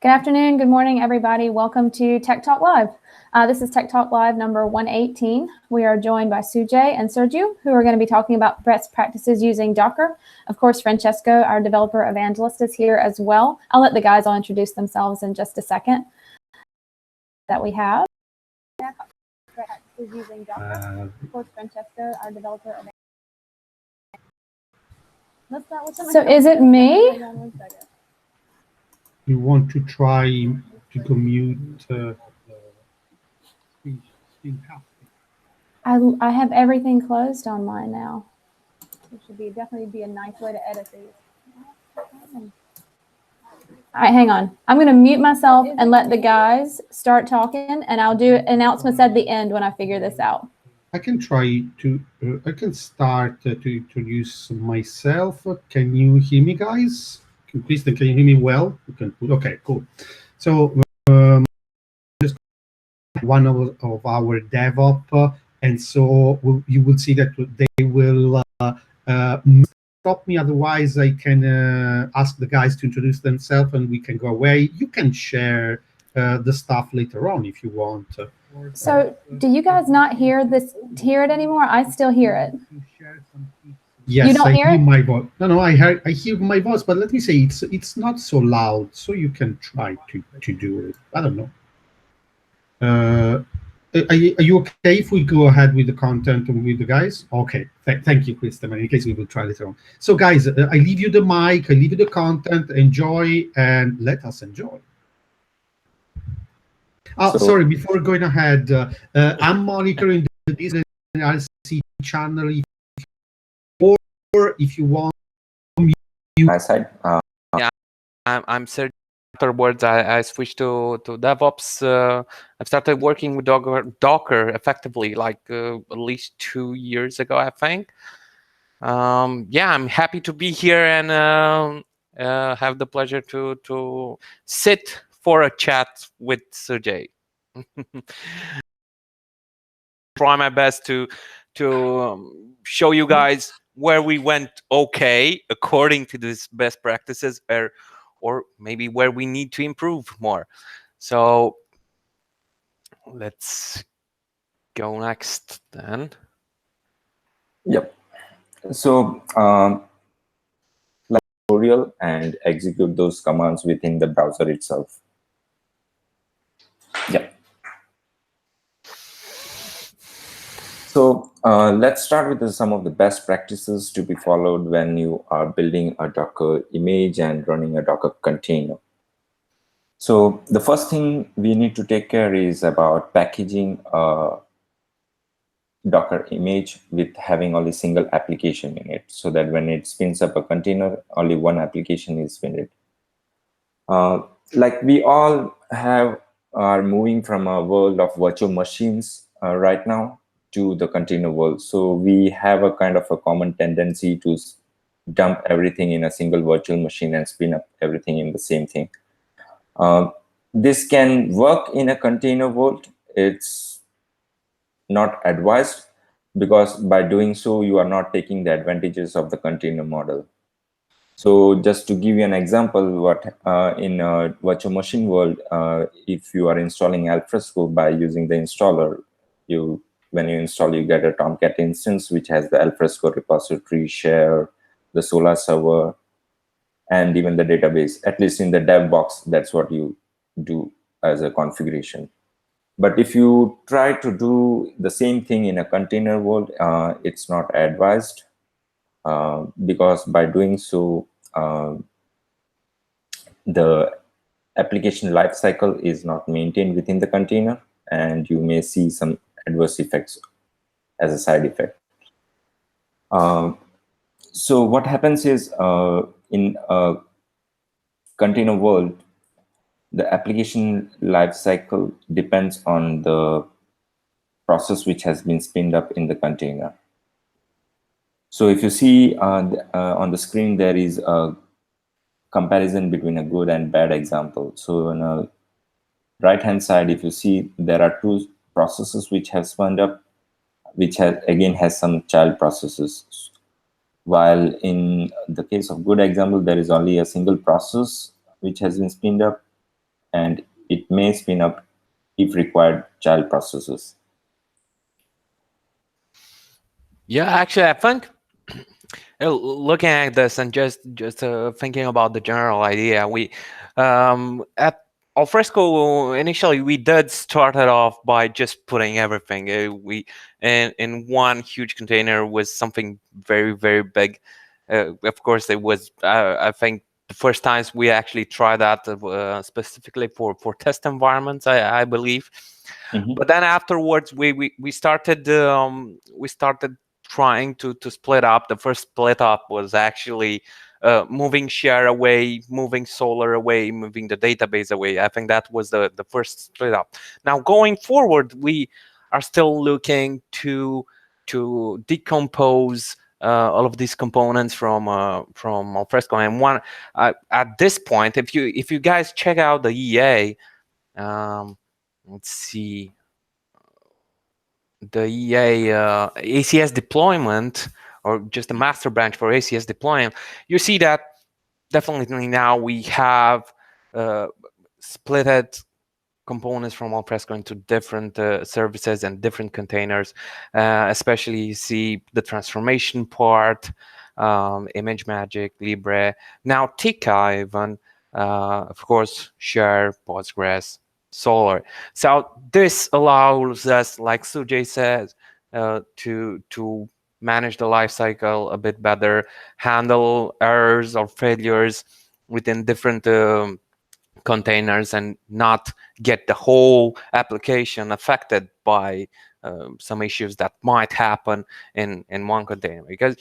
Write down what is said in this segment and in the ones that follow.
Good afternoon, good morning, everybody. Welcome to Tech Talk Live. This is Tech Talk Live number 118. We are joined by Sujay and Sergiu, who are going to be talking about best practices using Docker. Of course, Francesco, our developer evangelist, is here as well. I'll let the guys all introduce themselves in just a second. That we have. Practices using Docker. Of course, Francesco, our developer evangelist. Let's start with so is it me? You want to try to commute screen capture? I have everything closed on mine now. It should definitely be a nice way to edit these. All right, hang on. I'm going to mute myself and let the guys start talking, and I'll do announcements at the end when I figure this out. I can try to. I can start to introduce myself. Can you hear me, guys? Please, can you hear me well? You can put, okay, cool. So just one of our DevOps, and so you will see that they will stop me. Otherwise, I can ask the guys to introduce themselves, and we can go away. You can share the stuff later on if you want. So, do you guys not hear it anymore? I still hear it. Yes, you don't hear I hear it? my voice. No, I hear my voice, but let me say it's not so loud, so you can try to do it. I don't know. Are you okay if we go ahead with the content and with the guys? Okay, thank you, Kristen. In case we will try later on. So, guys, I leave you the mic. I leave you the content. Enjoy, and let us enjoy. Oh, sorry. Before going ahead, I'm monitoring this RC channel. Or if you want, my side. Yeah, I'm Sergiu. Afterwards, I switched to DevOps. I've started working with Docker effectively, like at least 2 years ago, I think. Yeah, I'm happy to be here and have the pleasure to sit for a chat with Sujay. Try my best to show you guys where we went okay according to these best practices, or maybe where we need to improve more. So let's go next then. Yep. So like tutorial and execute those commands within the browser itself. Yep. So let's start with some of the best practices to be followed when you are building a Docker image and running a Docker container. So the first thing we need to take care is about packaging a Docker image with having only single application in it, so that when it spins up a container, only one application is spinned. Like we all are moving from a world of virtual machines right now to the container world. So we have a kind of a common tendency to dump everything in a single virtual machine and spin up everything in the same thing. This can work in a container world. It's not advised, because by doing so, you are not taking the advantages of the container model. So just to give you an example, what in a virtual machine world, if you are installing Alfresco by using the installer, when you install, you get a Tomcat instance, which has the Alfresco repository, share, the Solar server, and even the database. At least in the dev box, that's what you do as a configuration. But if you try to do the same thing in a container world, it's not advised, because by doing so, the application lifecycle is not maintained within the container, and you may see some adverse effects as a side effect. So what happens is, in a container world, the application lifecycle depends on the process which has been spinned up in the container. So if you see on the screen, there is a comparison between a good and bad example. So on a right-hand side, if you see, there are two processes which have spun up, which has some child processes. While in the case of good example, there is only a single process which has been spinned up, and it may spin up, if required, child processes. Yeah, actually, I think looking at this and just thinking about the general idea, we at Alfresco initially we did start it off by just putting everything we in one huge container was something very, very big. Of course, it was I think the first times we actually tried that specifically for test environments, I believe. But then afterwards we started trying to split up. The first split up was actually moving share away, moving Solar away, moving the database away. I think that was the first split up. Now going forward, we are still looking to decompose all of these components from Alfresco. And one at this point, if you guys check out the EA, let's see, the EA ACS deployment, or just a master branch for ACS deployment, you see that definitely now we have splitted components from Alfresco into different services and different containers. Especially you see the transformation part, ImageMagick, Libre, now Tika even, of course, Share, Postgres, Solar. So this allows us, like Sujay says, to manage the lifecycle a bit better, handle errors or failures within different containers, and not get the whole application affected by some issues that might happen in one container. Because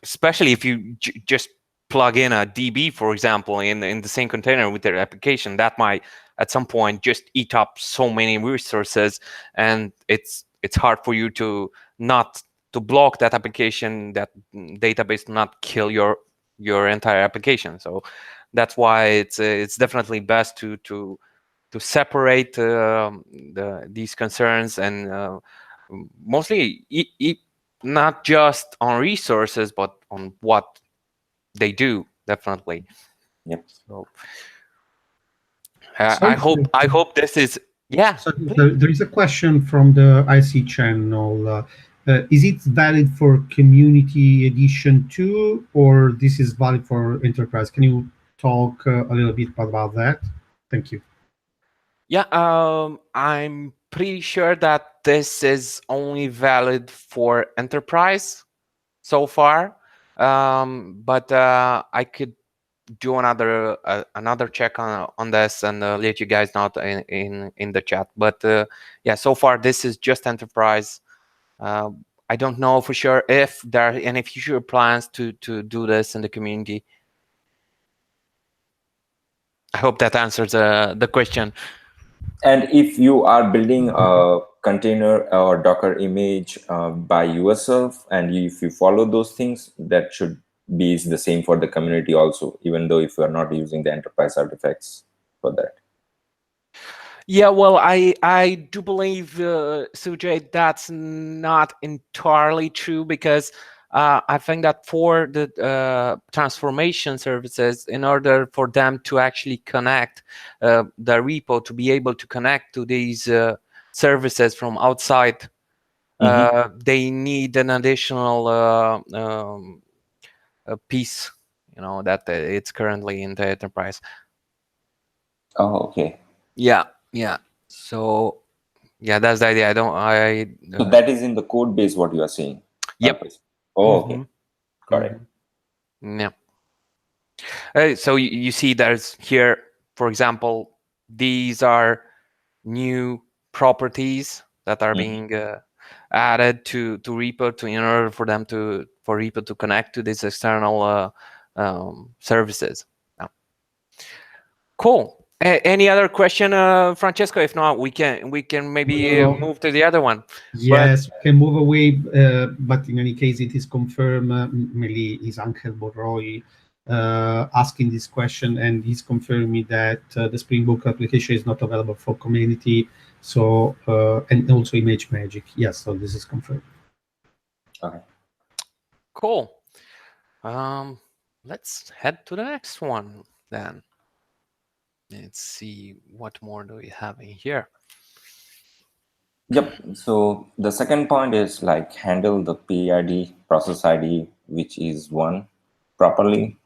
especially if you just plug in a DB, for example, in the same container with their application, that might at some point just eat up so many resources, and it's hard for you to not to block that application, that database, to not kill your entire application. So that's why it's definitely best to separate these concerns, and mostly not just on resources, but on what they do, definitely. Yep. So I hope this is, yeah. So there is a question from the IC channel. Is it valid for community edition too, or this is valid for enterprise? Can you talk a little bit about that? Thank you. Yeah, I'm pretty sure that this is only valid for enterprise so far, but I could do another check on this and let you guys know in the chat. But yeah, so far this is just enterprise. I don't know for sure if there are any future plans to do this in the community. I hope that answers the question. And if you are building a container or Docker image by yourself, and if you follow those things, that should be the same for the community also, even though if you are not using the enterprise artifacts for that. Yeah, well, I do believe, Sujay, that's not entirely true, because I think that for the transformation services, in order for them to actually connect the repo, to be able to connect to these services from outside, they need an additional piece, that it's currently in the enterprise. Oh, okay. Yeah. So yeah, that's the idea. So that is in the code base, what you are saying? Yep. Oh, okay. Got it. Yeah. So you see there's here, for example, these are new properties that are being added to repo in order for repo to connect to these external services. Cool. Any other question, Francesco? If not, we can maybe move to the other one. Yes, we can move away, but in any case, it is confirmed. Mainly is Angel Borroy asking this question, and he's confirming that the Spring Book application is not available for community. So and also ImageMagick. Yes, so this is confirmed. Okay. Cool. Let's head to the next one then. Let's see what more do we have in here. Yep. So the second point is like handle the PID process ID, which is one properly,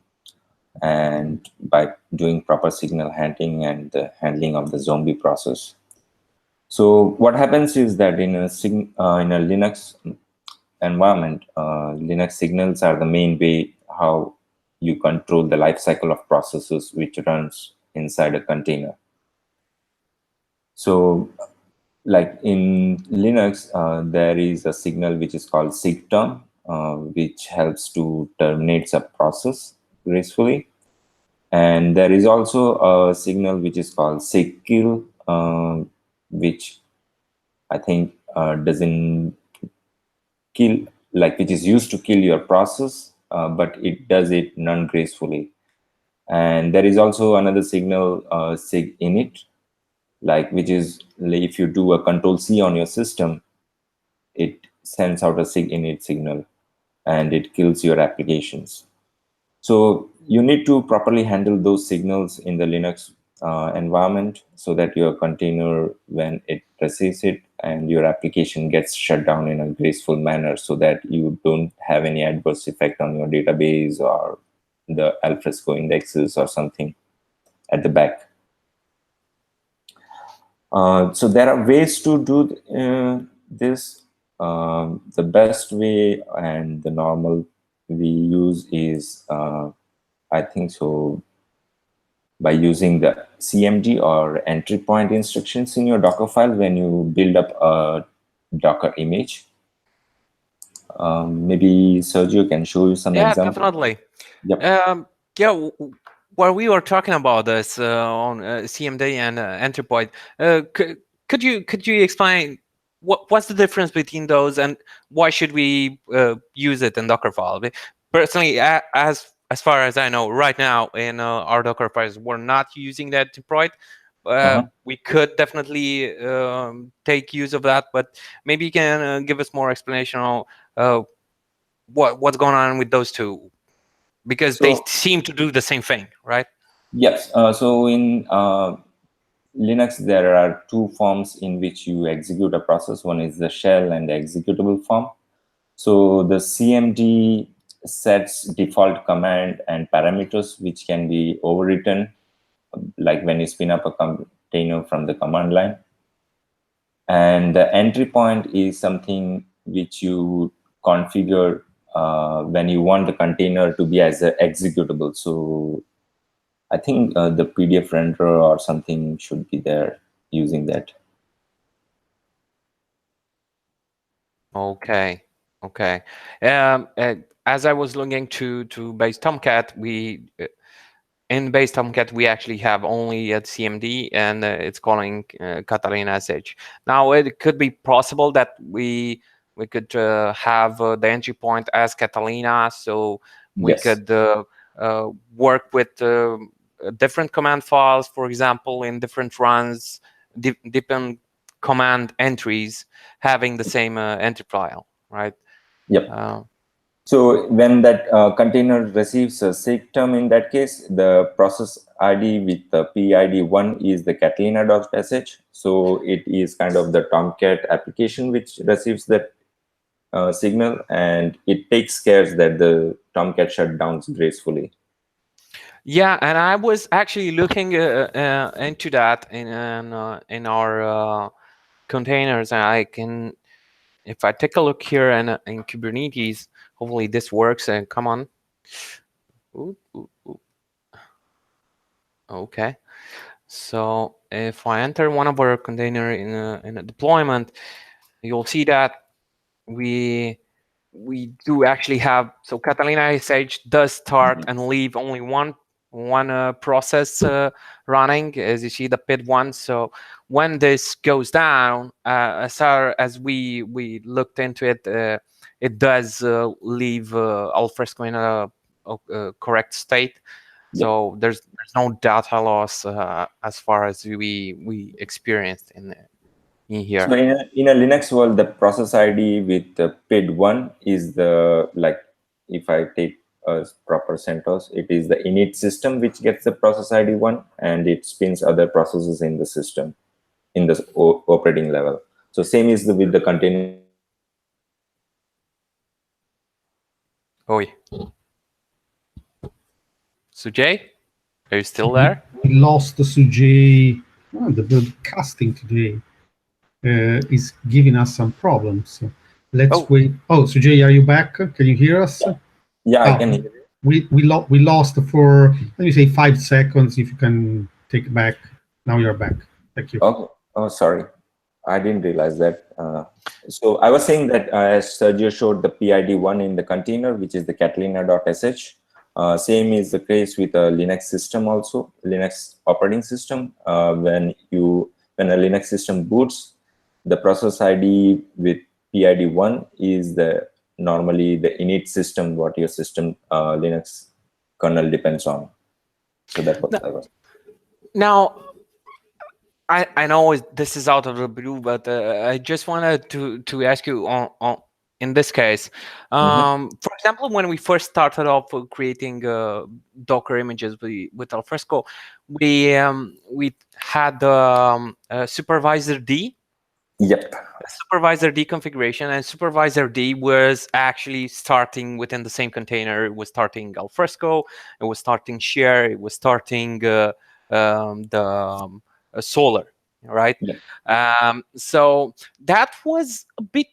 and by doing proper signal handling and the handling of the zombie process. So what happens is that in a Linux environment, Linux signals are the main way how you control the life cycle of processes which runs inside a container. So like in Linux, there is a signal which is called sigterm, which helps to terminate a process gracefully. And there is also a signal which is called sigkill, which I think doesn't kill, like which is used to kill your process, but it does it non-gracefully. And there is also another signal, sig init, like which is if you do a control C on your system, it sends out a sig init signal and it kills your applications. So you need to properly handle those signals in the Linux environment so that your container, when it receives it and your application gets shut down in a graceful manner, so that you don't have any adverse effect on your database or the Alfresco indexes or something at the back. So there are ways to do this. The best way and the normal we use is, I think so, by using the CMD or entry point instructions in your Docker file when you build up a Docker image. Maybe Sergio can show you some examples. Definitely. Yep. Yeah, while we were talking about this on CMD and entry point, could you explain what's the difference between those and why should we use it in Dockerfile? Personally, as far as I know, right now in our Docker files, we're not using that entry point. We could definitely take use of that, but maybe you can give us more explanation on what's going on with those two, because they seem to do the same thing, right? Yes. So in Linux, there are two forms in which you execute a process. One is the shell and the executable form. So the CMD sets default command and parameters which can be overwritten, like when you spin up a container from the command line. And the entry point is something which you configure when you want the container to be as an executable. So I think the PDF renderer or something should be there using that. Okay. As I was looking to base Tomcat, in base Tomcat we actually have only a CMD, and it's calling Catalina SH. Now it could be possible that we could have the entry point as Catalina, so we could work with different command files, for example, in different runs, different command entries having the same entry file, right? Yep. So when that container receives a sigterm, in that case, the process ID with the PID1 is the Catalina.sh. So it is kind of the Tomcat application which receives that signal, and it takes care that the Tomcat shutdowns gracefully. Yeah, and I was actually looking into that in our containers, and I can, if I take a look here in Kubernetes, hopefully this works. And come on. Ooh. Okay. So if I enter one of our container in a deployment, you'll see that we do actually have, so Catalina SH does start and leave only one process running, as you see the PID1. So when this goes down, as far as we looked into it, it does leave Alfresco in a correct state. So there's no data loss as far as we experienced in here. So in a Linux world, the process ID with the PID1 is the, like, if I take proper CentOS. It is the init system which gets the process ID 1, and it spins other processes in the system in the operating level. So same is with the container. Oi. Sujay, are you still there? We lost the Sujay. Oh, the broadcasting today is giving us some problems. So let's wait. Oh, Sujay, are you back? Can you hear us? Yeah, I can hear you. We lost for, let me say, 5 seconds. If you can take it back. Now you're back. Thank you. Oh, sorry. I didn't realize that. So I was saying that as Sergio showed the PID 1 in the container, which is the catalina.sh. Same is the case with a Linux system also, Linux operating system. When a Linux system boots, the process ID with PID 1 is normally the init system, what your system Linux kernel depends on. So that was I was. Now, I know this is out of the blue, but I just wanted to ask you on in this case, for example, when we first started off creating Docker images with Alfresco, we had supervisor D. Yep. Supervisor D configuration, and supervisor D was actually starting within the same container. It was starting Alfresco, it was starting Share, it was starting Solar, right? Yeah. So that was a bit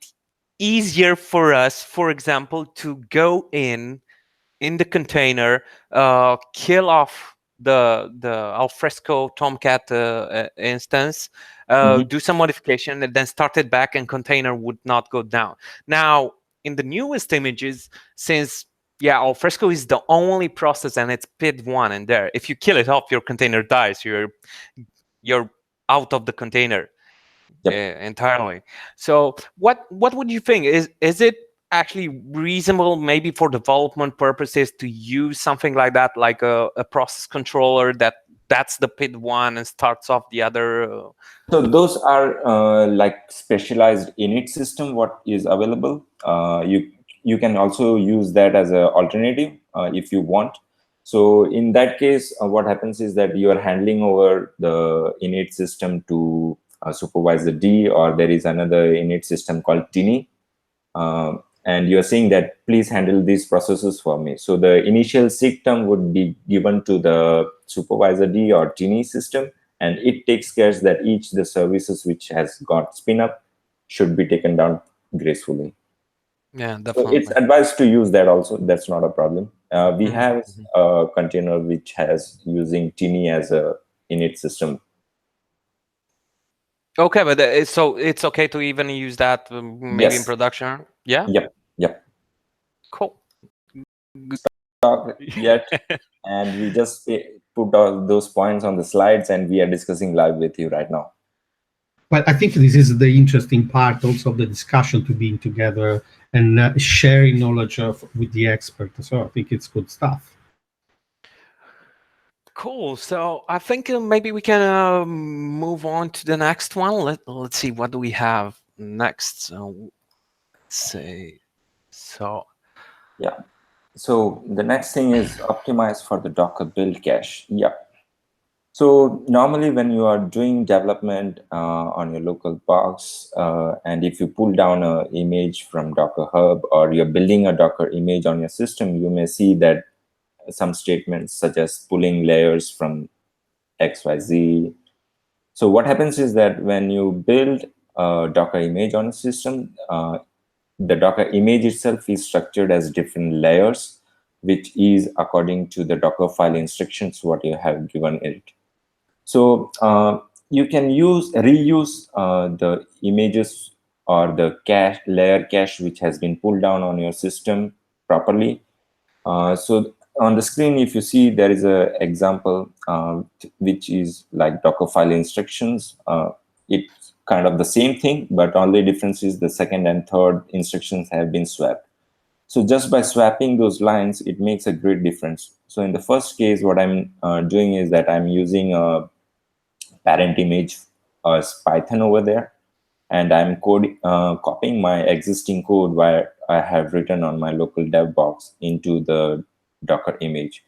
easier for us, for example, to go in the container, kill off the Alfresco Tomcat instance, do some modification, and then start it back, and container would not go down. Now, in the newest images, since Alfresco is the only process and it's PID 1 in there, if you kill it off, your container dies. You're out of the container entirely. So what would you think? Is it actually reasonable, maybe for development purposes, to use something like that, like a process controller that's the PID 1 and starts off the other? So those are like specialized init system what is available. You can also use that as an alternative if you want. So in that case, what happens is that you are handling over the init system to supervisor D, or there is another init system called Tini. And you're saying that please handle these processes for me. So the initial SIG term would be given to the supervisor D or Tini system, and it takes care that each the services which has got spin up should be taken down gracefully. Yeah, definitely. So it's advised to use that also. That's not a problem. We have a container which has using Tini as a init system. Okay, but so it's okay to even use that maybe in production? Yeah? Yep. Cool. Yet, and we just put all those points on the slides, and we are discussing live with you right now. But I think this is the interesting part also of the discussion, to being together and sharing knowledge with the expert. So I think it's good stuff. Cool. So I think maybe we can move on to the next one. Let's see, what do we have next? So yeah. So the next thing is optimize for the Docker build cache. Yeah. So normally when you are doing development on your local box, and if you pull down an image from Docker Hub, or you're building a Docker image on your system, you may see that some statements such as pulling layers from XYZ. So what happens is that when you build a Docker image on a system, the Docker image itself is structured as different layers, which is according to the Docker file instructions what you have given it. So you can reuse the images or the layer cache which has been pulled down on your system properly. So on the screen, if you see, there is an example which is like Docker file instructions. It's kind of the same thing, but only difference is the second and third instructions have been swapped. So just by swapping those lines, it makes a great difference. So in the first case, what I'm doing is that I'm using a parent image as Python over there, and I'm copying my existing code where I have written on my local dev box into the Docker image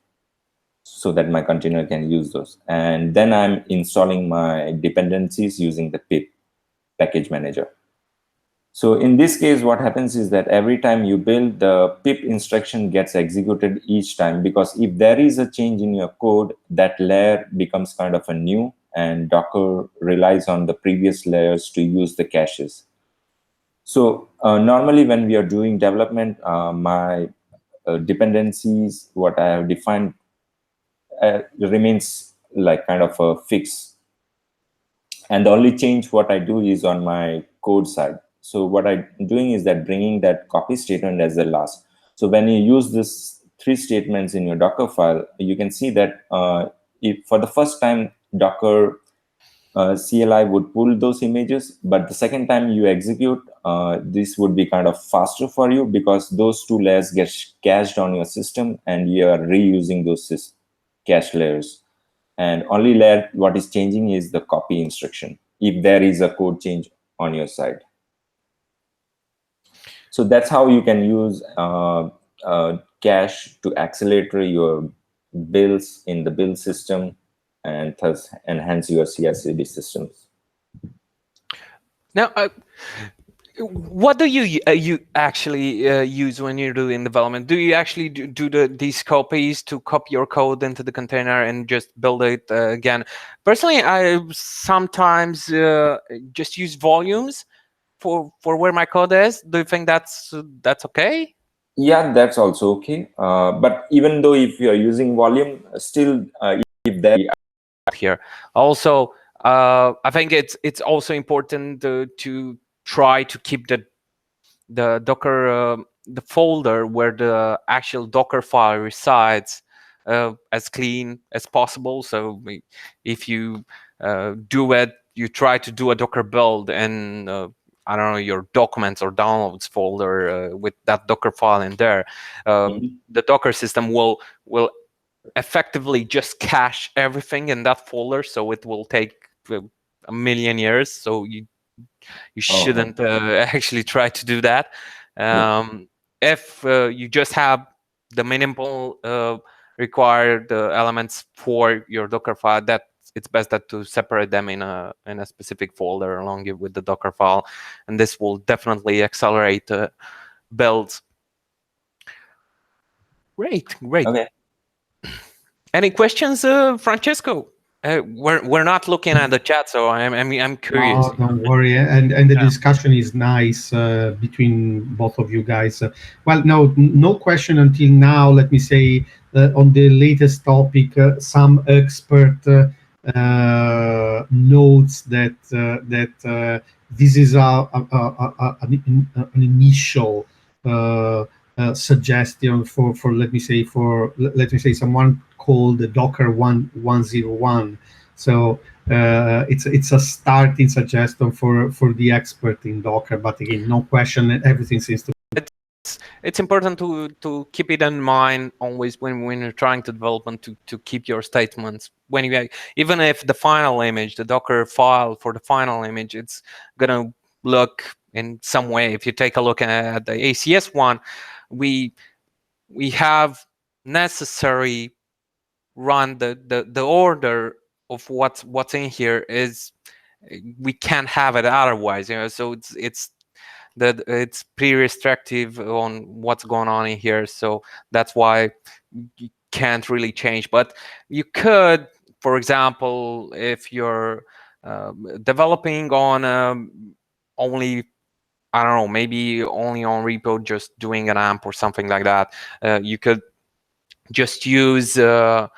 so that my container can use those. And then I'm installing my dependencies using the pip package manager. So in this case, what happens is that every time you build, the pip instruction gets executed each time, because if there is a change in your code, that layer becomes kind of a new, and Docker relies on the previous layers to use the caches. So normally when we are doing development, my dependencies, what I have defined, remains like kind of a fix. And the only change what I do is on my code side. So what I'm doing is that bringing that copy statement as the last. So when you use this 3 statements in your Docker file, you can see that if for the first time Docker CLI would pull those images, but the second time you execute, this would be kind of faster for you, because those 2 layers get cached on your system and you are reusing those cache layers. And only layer what is changing is the copy instruction if there is a code change on your side. So that's how you can use cache to accelerate your builds in the build system and thus enhance your CI/CD systems. Now, what do you actually use when you're doing development? Do you actually do these copies to copy your code into the container and just build it again? Personally, I sometimes just use volumes for where my code is. Do you think that's okay? Yeah, that's also okay. But even though if you're using volume, still if there here also, I think it's also important to try to keep the Docker the folder where the actual Docker file resides as clean as possible. So if you do it, you try to do a Docker build and I don't know, your documents or downloads folder with that Docker file in there, the Docker system will effectively just cache everything in that folder, so it will take a million years. So you shouldn't actually try to do that. If you just have the minimal required elements for your Docker file, that it's best that to separate them in a specific folder along with the Docker file, and this will definitely accelerate builds. Great. Okay. Any questions, Francesco? We're not looking at the chat, so I'm curious. Oh, don't worry, and the discussion is nice between both of you guys. Well, no question until now. Let me say on the latest topic, some expert notes that this is an initial suggestion for let me say someone called the Docker 101. So it's a starting suggestion for the expert in Docker, but again, no question, everything seems to. It's important to keep it in mind always when you're trying to develop and to keep your statements. When you, even if the final image, the Docker file for the final image, it's gonna look in some way. If you take a look at the ACS one, we have necessary run the order of what's in here is, we can't have it otherwise, so it's pretty restrictive on what's going on in here, so that's why you can't really change. But you could, for example, if you're developing on only, I don't know, maybe only on repo, just doing an AMP or something like that, you could just use a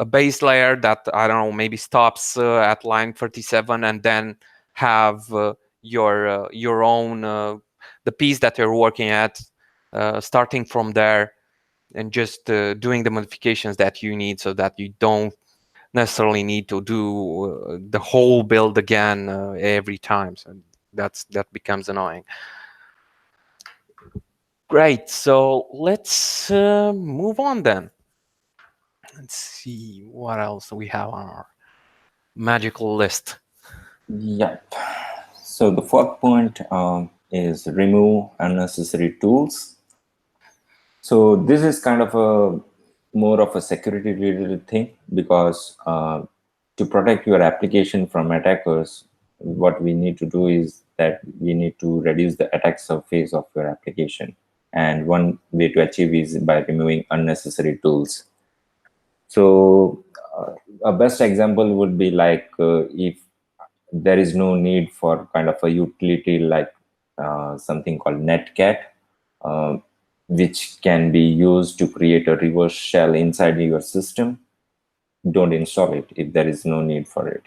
base layer that, I don't know, maybe stops at line 37, and then have your own the piece that you're working at starting from there, and just doing the modifications that you need, so that you don't necessarily need to do the whole build again every time. So that becomes annoying. Great, so let's move on then. Let's see what else we have on our magical list. Yep. So the fourth point is remove unnecessary tools. So this is kind of a more of a security related thing, because to protect your application from attackers, what we need to do is that we need to reduce the attack surface of your application. And one way to achieve is by removing unnecessary tools. So a best example would be like if there is no need for kind of a utility like something called netcat, uh, which can be used to create a reverse shell inside your system. Don't install it if there is no need for it.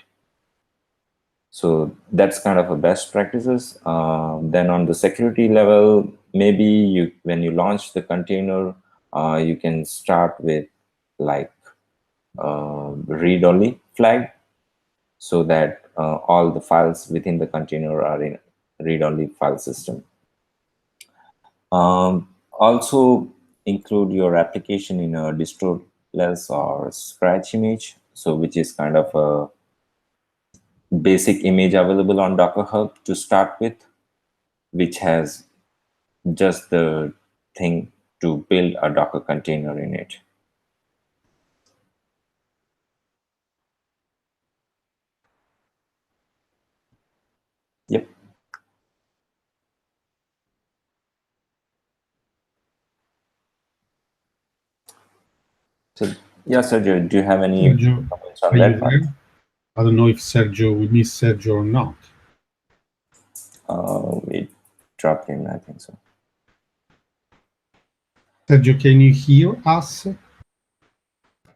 So that's kind of a best practices. Then on the security level, maybe you, when you launch the container, you can start with like read-only flag, so that all the files within the container are in read-only file system. Also include your application in a distro-less or scratch image, so which is kind of a basic image available on Docker Hub to start with, which has just the thing to build a Docker container in it. Yep. So yeah, Sergio, do you have any Sergio, comments on are you that part? there? I don't know if Sergio, we miss Sergio or not. We dropped in, I think so. Sergio, can you hear us?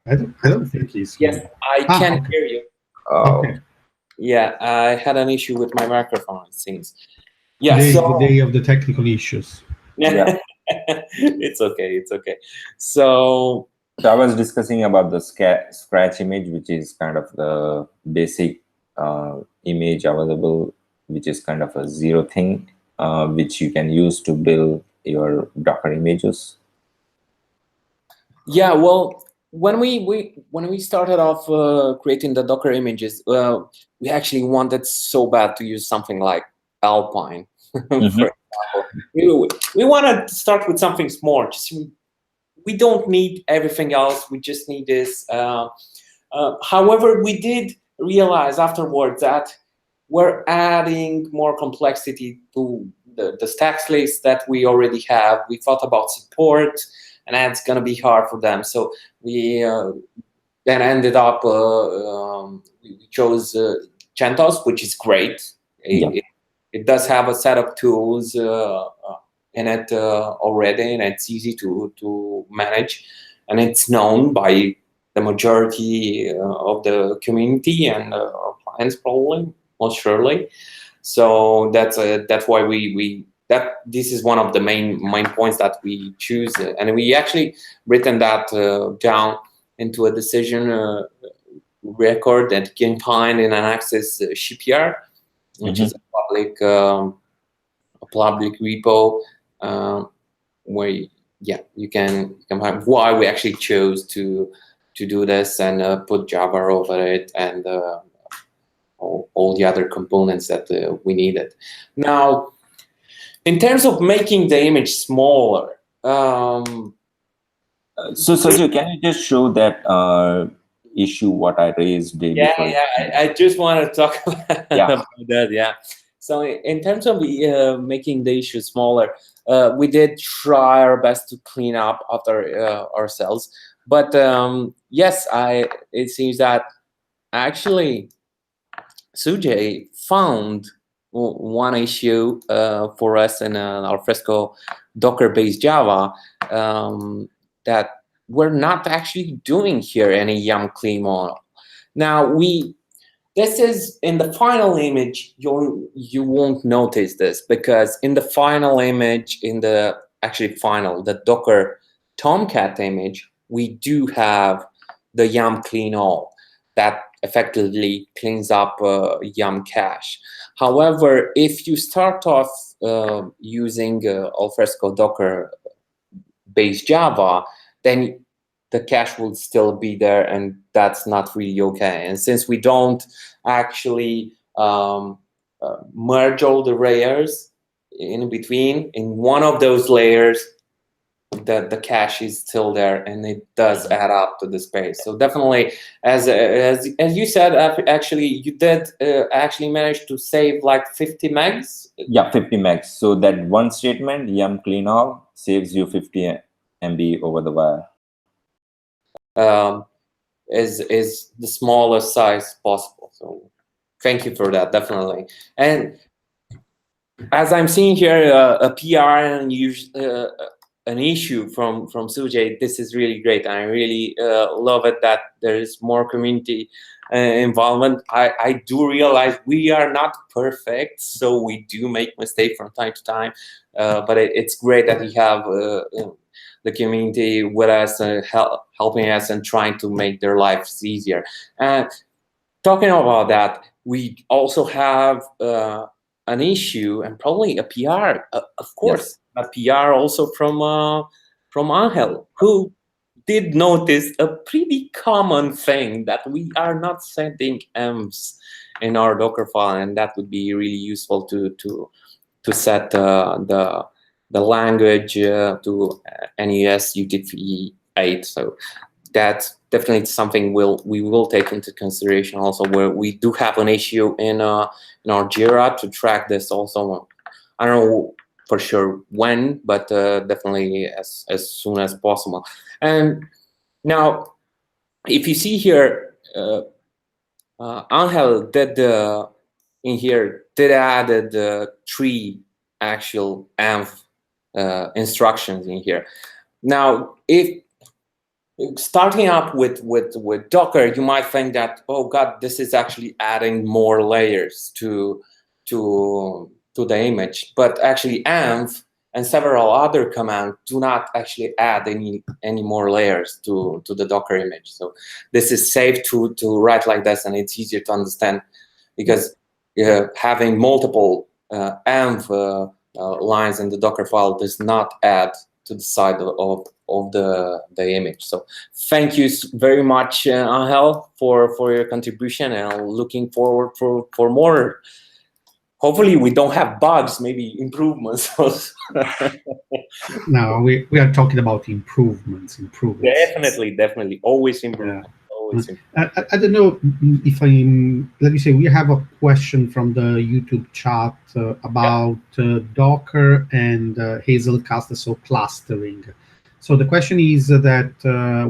I don't think he's Yes, here. I can Okay. hear you. Oh, Okay. Yeah, I had an issue with my microphone, it seems. Yeah, Today is so the day of the technical issues. yeah. it's okay, it's okay. So So I was discussing about the scratch image, which is kind of the basic image available, which is kind of a zero thing, which you can use to build your Docker images. yeah, well, when we started off creating the Docker images, we actually wanted so bad to use something like Alpine, for example. We wanted to start with something small. Just we don't need everything else. We just need this. However, we did realize afterwards that we're adding more complexity to the stacks list that we already have. We thought about support, and that's going to be hard for them. So we then ended up, we chose CentOS, which is great. It does have a set of tools in it already, and it's easy to manage. And it's known by the majority of the community and our clients, probably, most surely. So that's why this is one of the main points that we choose, and we actually written that down into a decision record that you can find in an Access shipyard, which is a public repo where you can find why we actually chose to do this and put Java over it and all the other components that we needed. Now, in terms of making the image smaller, So Sergio, can you just show that issue what I raised day before? I just want to talk about Yeah. that. Yeah. So in terms of making the issue smaller, we did try our best to clean up after ourselves. But yes, it seems that actually Sujay found one issue for us in Alfresco Docker-based Java that we're not actually doing here any yum clean model. Now this is in the final image. You won't notice this because in the final image, the Docker Tomcat image, we do have the yum clean all that effectively cleans up yum cache. However, if you start off using Alfresco Docker based Java, then the cache will still be there, and that's not really okay. And since we don't actually merge all the layers in between, in one of those layers, the cache is still there, and it does add up to the space. So definitely, as you said, actually you did actually manage to save like 50 megs. Yeah, 50 megs. So that one statement, yum clean all, saves you 50 MB over the wire. Is the smallest size possible. So thank you for that, definitely. And as I'm seeing here, a PR and an issue from Sujay, this is really great. I really love it that there is more community involvement. I do realize we are not perfect, so we do make mistakes from time to time, but it's great that we have the community with us, helping us and trying to make their lives easier. And talking about that, we also have an issue and probably a PR, of course, yes. A PR also from Angel, who did notice a pretty common thing that we are not setting envs in our Docker file, and that would be really useful to set the language to NES UTF-8. So that's definitely something we will take into consideration also, where we do have an issue in our Jira to track this also. I don't know for sure when, but definitely as soon as possible. And now, if you see here, Angel did in here added 3 actual env instructions in here. Now, if starting up with Docker, you might think that, oh God, this is actually adding more layers to the image. But actually, env and several other commands do not actually add any more layers to the Docker image. So this is safe to write like this, and it's easier to understand, because having multiple env lines in the Docker file does not add to the side of the image. So thank you very much, Angel, for your contribution, and I'm looking forward for more. Hopefully we don't have bugs, maybe improvements. No, we are talking about improvements. Definitely. Always improvement. Yeah. I don't know if let me say, we have a question from the YouTube chat about Docker and Hazelcast, so clustering. So the question is that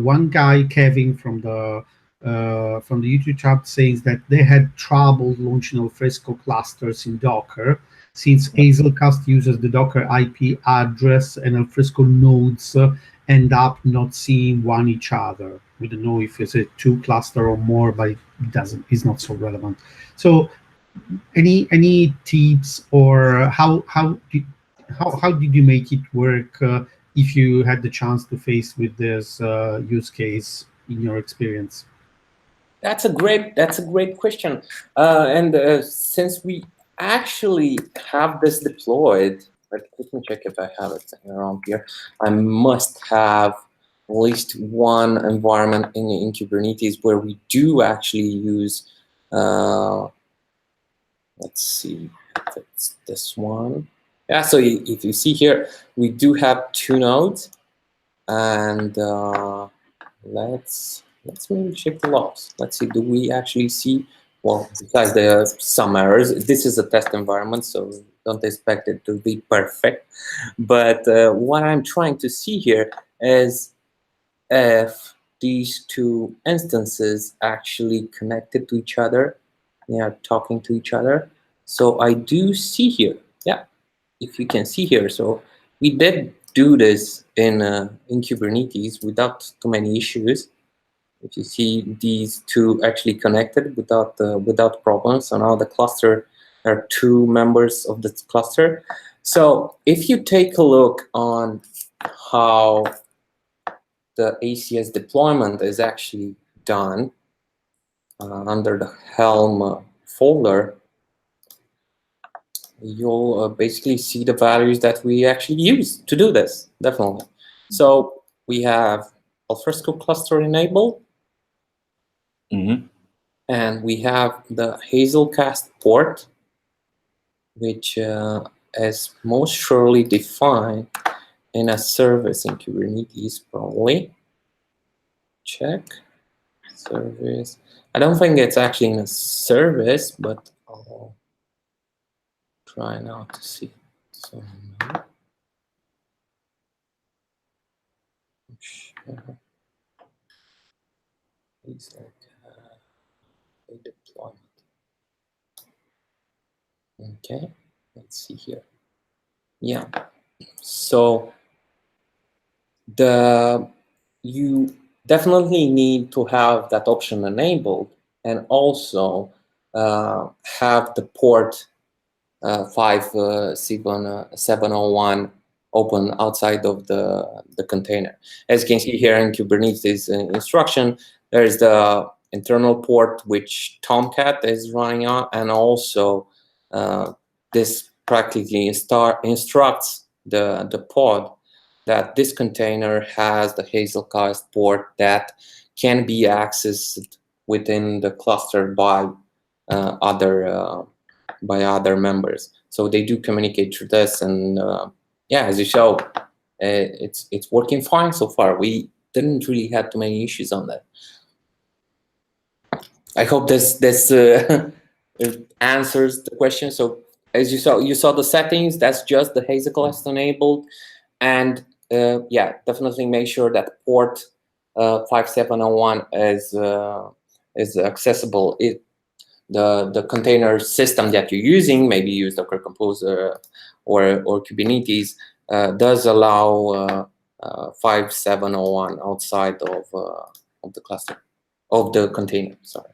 one guy, Kevin, from the YouTube chat, says that they had trouble launching Alfresco clusters in Docker, since Hazelcast uses the Docker IP address and Alfresco nodes end up not seeing each other. We don't know if it's a 2 cluster or more, but it's not so relevant. So any tips, or how did you make it work if you had the chance to face with this use case in your experience? That's a great question. And since we actually have this deployed, let me check if I have it around here. I must have at least one environment in Kubernetes where we do actually use, let's see if it's this one. Yeah, so if you see here, we do have 2 nodes, and let's maybe check the logs. Let's see, do we actually see, well, besides there are some errors, this is a test environment, so don't expect it to be perfect. But what I'm trying to see here is if these 2 instances actually connected to each other, they are talking to each other. So I do see here, yeah, if you can see here, so we did do this in Kubernetes without too many issues. If you see these 2 actually connected without problems, so now the cluster, there are 2 members of the cluster. So if you take a look on how the ACS deployment is actually done under the Helm folder, you'll basically see the values that we actually use to do this, definitely. So we have Alfresco cluster enabled, and we have the Hazelcast port, which is most surely defined in a service in Kubernetes, probably. Check service. I don't think it's actually in a service, but I'll try now to see. So, it's like a deployment. Okay, let's see here. Yeah, so you definitely need to have that option enabled, and also have the port 5701 open outside of the container. As you can see here in Kubernetes instruction, there's the internal port which Tomcat is running on, and also this practically instructs the pod that this container has the Hazelcast port that can be accessed within the cluster by other members. So they do communicate through this, and yeah, as you show, it's working fine so far. We didn't really have too many issues on that. I hope this answers the question. So as you saw the settings. That's just the Hazelcast enabled, and yeah, definitely make sure that port 5701 is accessible. The container system that you're using, maybe use Docker Compose or Kubernetes, does allow 5701 outside of the cluster, of the container. Sorry.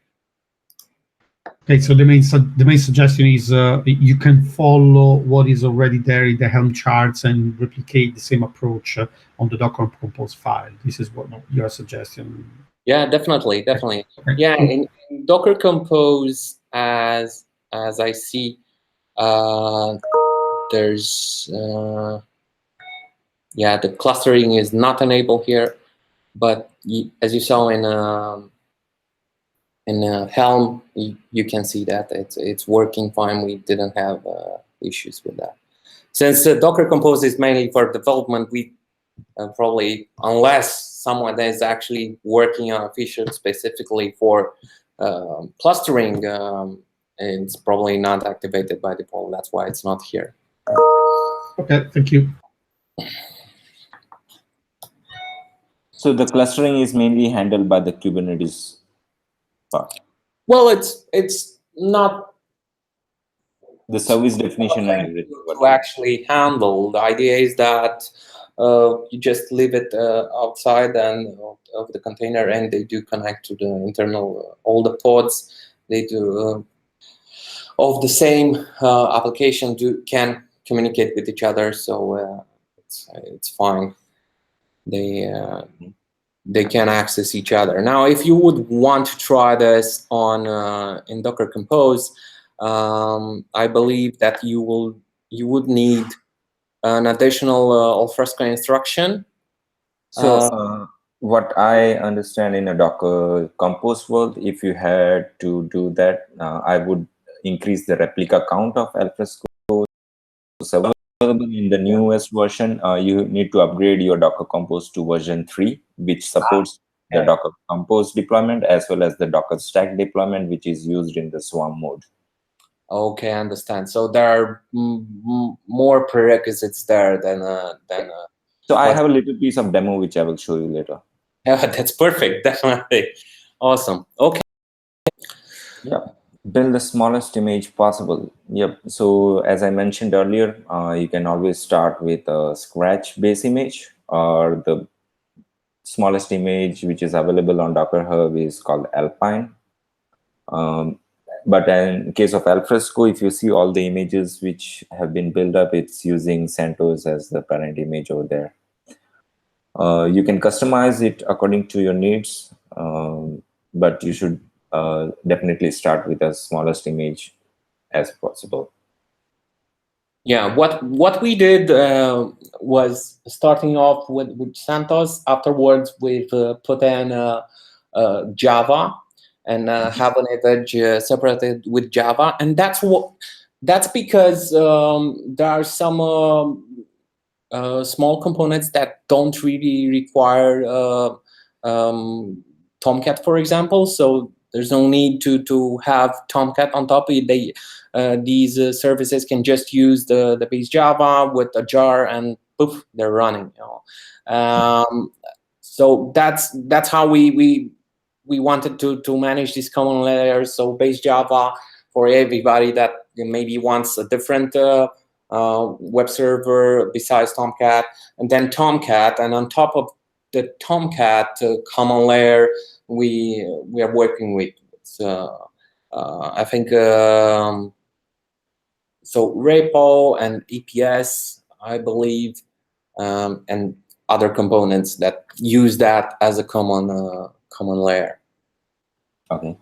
Okay, so the main suggestion is you can follow what is already there in the Helm charts and replicate the same approach on the Docker Compose file. This is what your suggestion. Yeah, definitely. Okay. Yeah, in Docker Compose, as I see, there's yeah, the clustering is not enabled here, but as you saw in Helm, you can see that it's working fine. We didn't have issues with that. Since Docker Compose is mainly for development, we probably, unless someone that is actually working on a feature specifically for clustering, it's probably not activated by default. That's why it's not here. Okay, thank you. So the clustering is mainly handled by the Kubernetes part. Well, it's not the service definition and everything to actually handle. The idea is that you just leave it outside and of the container, and they do connect to the internal all the pods. They do of the same application can communicate with each other, so it's fine. They can access each other. Now, if you would want to try this on in Docker Compose, I believe that you would need an additional Alfresco instruction. So what I understand in a Docker Compose world, if you had to do that, I would increase the replica count of Alfresco. So in the newest version, you need to upgrade your Docker Compose to version 3, which supports the Docker Compose deployment as well as the Docker Stack deployment, which is used in the Swarm mode. Okay, I understand. So there are more prerequisites there than. So I have a little piece of demo which I will show you later. Yeah, that's perfect. Definitely, awesome. Okay. Yeah. Build the smallest image possible. Yep. So as I mentioned earlier, you can always start with a Scratch base image, or the smallest image which is available on Docker Hub is called Alpine. But in case of Alfresco, if you see all the images which have been built up, it's using CentOS as the parent image over there. You can customize it according to your needs, but you should definitely start with the smallest image as possible. Yeah, what we did was starting off with CentOS. Afterwards, we've put in Java and have an image separated with Java, and that's because there are some small components that don't really require Tomcat, for example. So there's no need to have Tomcat on top. These services can just use the base Java with a jar, and poof, they're running. So that's how we wanted to manage these common layers. So base Java for everybody that maybe wants a different web server besides Tomcat, and then Tomcat, and on top of the Tomcat common layer, we are working with I think so repo and EPS, I believe, and other components that use that as a common layer. Okay.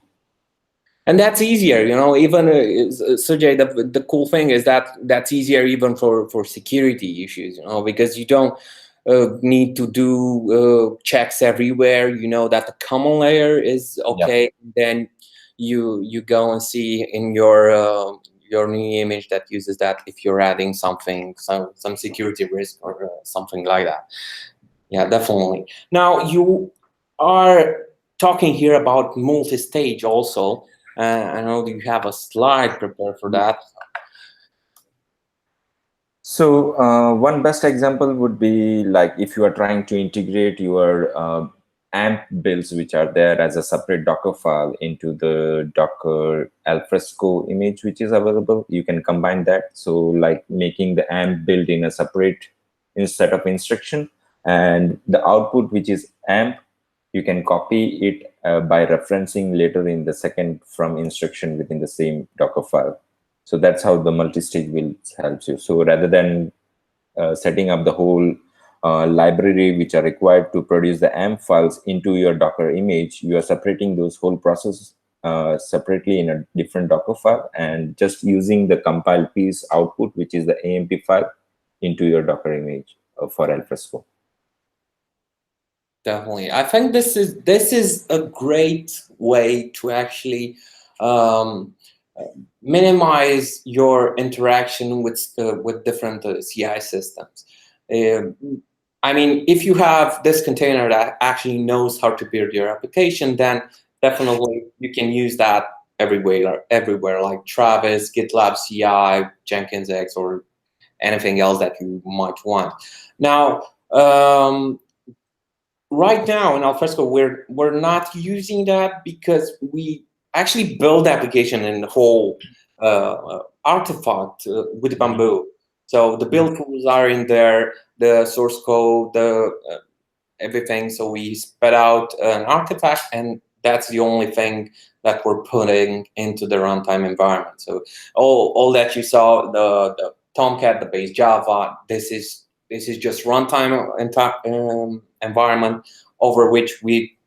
And that's easier, even Sujay, the cool thing is that that's easier even for security issues, because you don't need to do checks everywhere. You know that the common layer is okay. Yep. Then you go and see in your new image that uses that if you're adding some security risk or something like that. Yeah, definitely. Now you are talking here about multi-stage also. I know you have a slide prepared for that. So one best example would be like if you are trying to integrate your AMP builds, which are there as a separate Docker file into the Docker Alfresco image, which is available. You can combine that. So like making the AMP build in a separate set of instruction, and the output, which is AMP, you can copy it by referencing later in the second from instruction within the same Docker file. So that's how the multi-stage builds helps you. So rather than setting up the whole library which are required to produce the AMP files into your Docker image, you are separating those whole processes separately in a different Docker file and just using the compiled piece output, which is the AMP file, into your Docker image for Alfresco. Definitely, I think this is a great way to actually minimize your interaction with different CI systems. I mean, if you have this container that actually knows how to build your application, then definitely you can use that everywhere, like Travis, GitLab CI, Jenkins X, or anything else that you might want. Now, right now in Alfresco, we're not using that because we actually build the application in the whole artifact with Bamboo. So the build tools are in there, the source code, everything. So we spit out an artifact, and that's the only thing that we're putting into the runtime environment. So all that you saw, the Tomcat, the base Java, this is just runtime environment over which we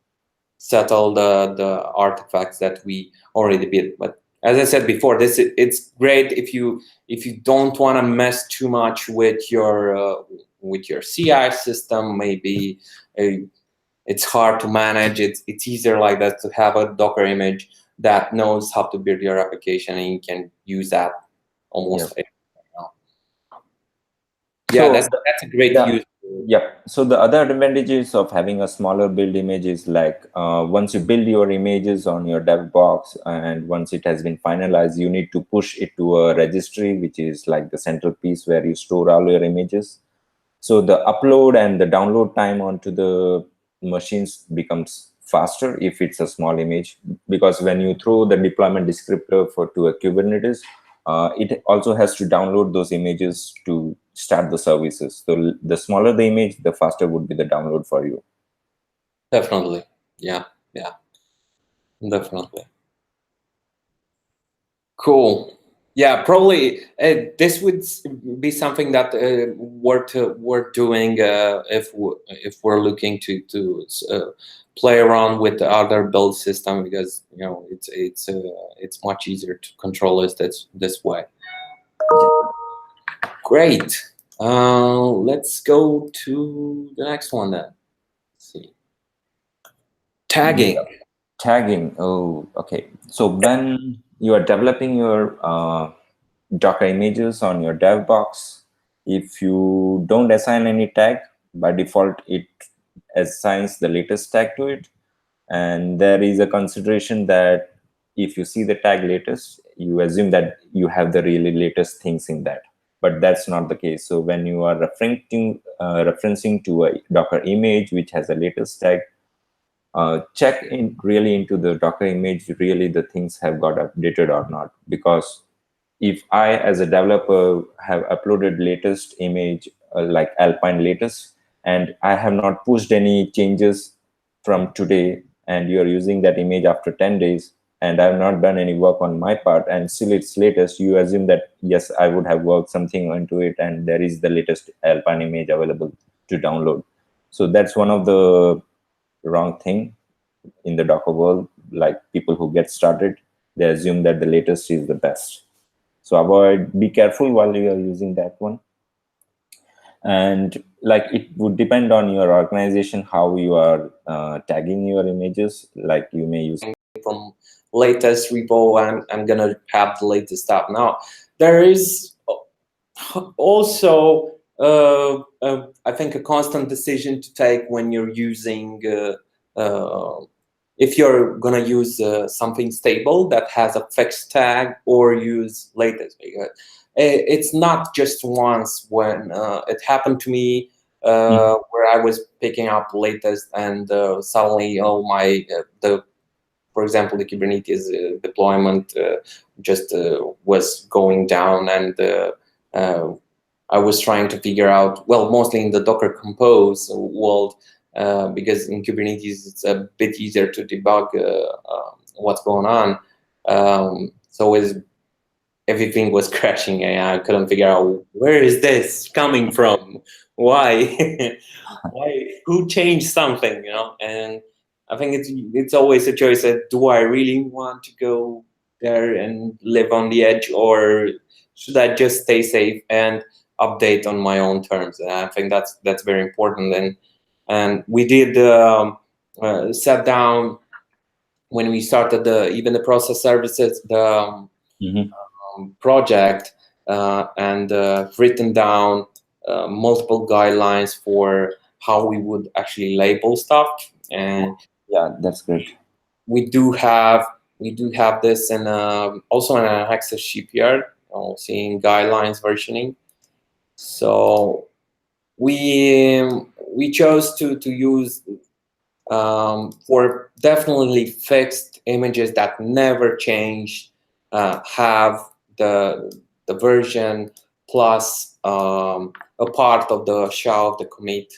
settle the artifacts that we already built. But as I said before, it's great if you don't want to mess too much with your CI system. Maybe it's hard to manage. It's easier like that to have a Docker image that knows how to build your application, and you can use that almost. Yep. Yeah, so that's a great use. Yep. So the other advantages of having a smaller build image is like once you build your images on your dev box, and once it has been finalized, you need to push it to a registry, which is like the central piece where you store all your images. So the upload and the download time onto the machines becomes faster if it's a small image, because when you throw the deployment descriptor to a Kubernetes, it also has to download those images to start the services. So the smaller the image, the faster would be the download for you. Definitely. Yeah. Definitely. Cool. Yeah, probably this would be something that we're doing if we're looking to play around with the other build system, because it's much easier to control it this way. Great. Let's go to the next one then. Let's see. Tagging. Tagging. Oh, okay. So when you are developing your Docker images on your dev box, If you don't assign any tag, by default, it assigns the latest tag to it. And there is a consideration that if you see the tag latest, you assume that you have the really latest things in that. But that's not the case. So when you are referencing to a Docker image which has a latest tag, check in really into the Docker image, really the things have got updated or not. Because if I, as a developer, have uploaded latest image like Alpine latest, and I have not pushed any changes from today, and you're using that image after 10 days, and I've not done any work on my part, and still it's latest, you assume that, yes, I would have worked something into it, and there is the latest Alpine image available to download. So that's one of the wrong thing in the Docker world. Like, people who get started, they assume that the latest is the best. So be careful while you are using that one. And like, it would depend on your organization how you are tagging your images. Like, you may use from latest repo, I'm gonna have the latest stuff. Now there is also I think a constant decision to take when you're using if you're gonna use something stable that has a fixed tag, or use latest. Because it's not just once. When it happened to me, where I was picking up latest, and suddenly, oh my, for example, the Kubernetes deployment just was going down, and I was trying to figure out, well, mostly in the Docker Compose world, because in Kubernetes it's a bit easier to debug what's going on. So everything was crashing, and I couldn't figure out, where is this coming from? Why? Why? Who changed something? And I think it's always a choice that, do I really want to go there and live on the edge, or should I just stay safe and update on my own terms? And I think that's very important. And we did sat down when we started even the process services, the project, and written down multiple guidelines for how we would actually label stuff. And yeah, that's great. We do have this in also in an Access shipyard, seeing guidelines versioning. So we chose to use for definitely fixed images that never change, have the version plus a part of the SHA of the commit.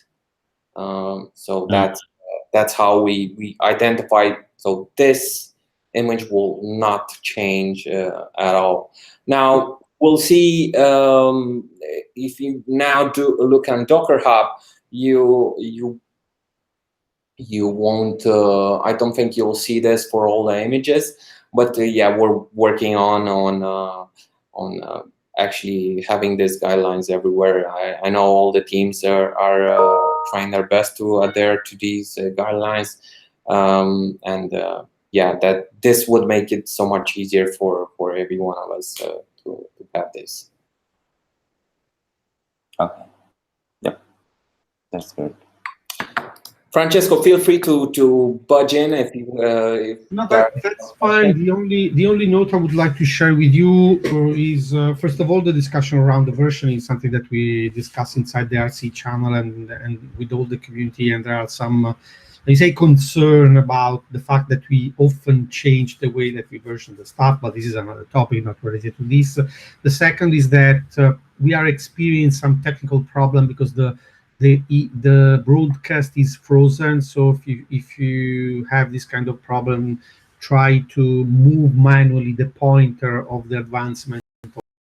So that's how we identified. So this image will not change at all. Now we'll see if you now do look on Docker Hub, you won't. I don't think you'll see this for all the images, but yeah, we're working on actually having these guidelines everywhere. I know all the teams are trying their best to adhere to these guidelines, and yeah, that this would make it so much easier for every one of us to have this. Okay. Yep. That's good. Francesco, feel free to budge in if you. No, that's fine. The only note I would like to share with you is first of all, the discussion around the versioning is something that we discuss inside the RC channel and with all the community, and there are some, let me say, concern about the fact that we often change the way that we version the stuff, but this is another topic not related to this. The second is that we are experiencing some technical problem because the broadcast is frozen. So if you have this kind of problem, try to move manually the pointer of the advancement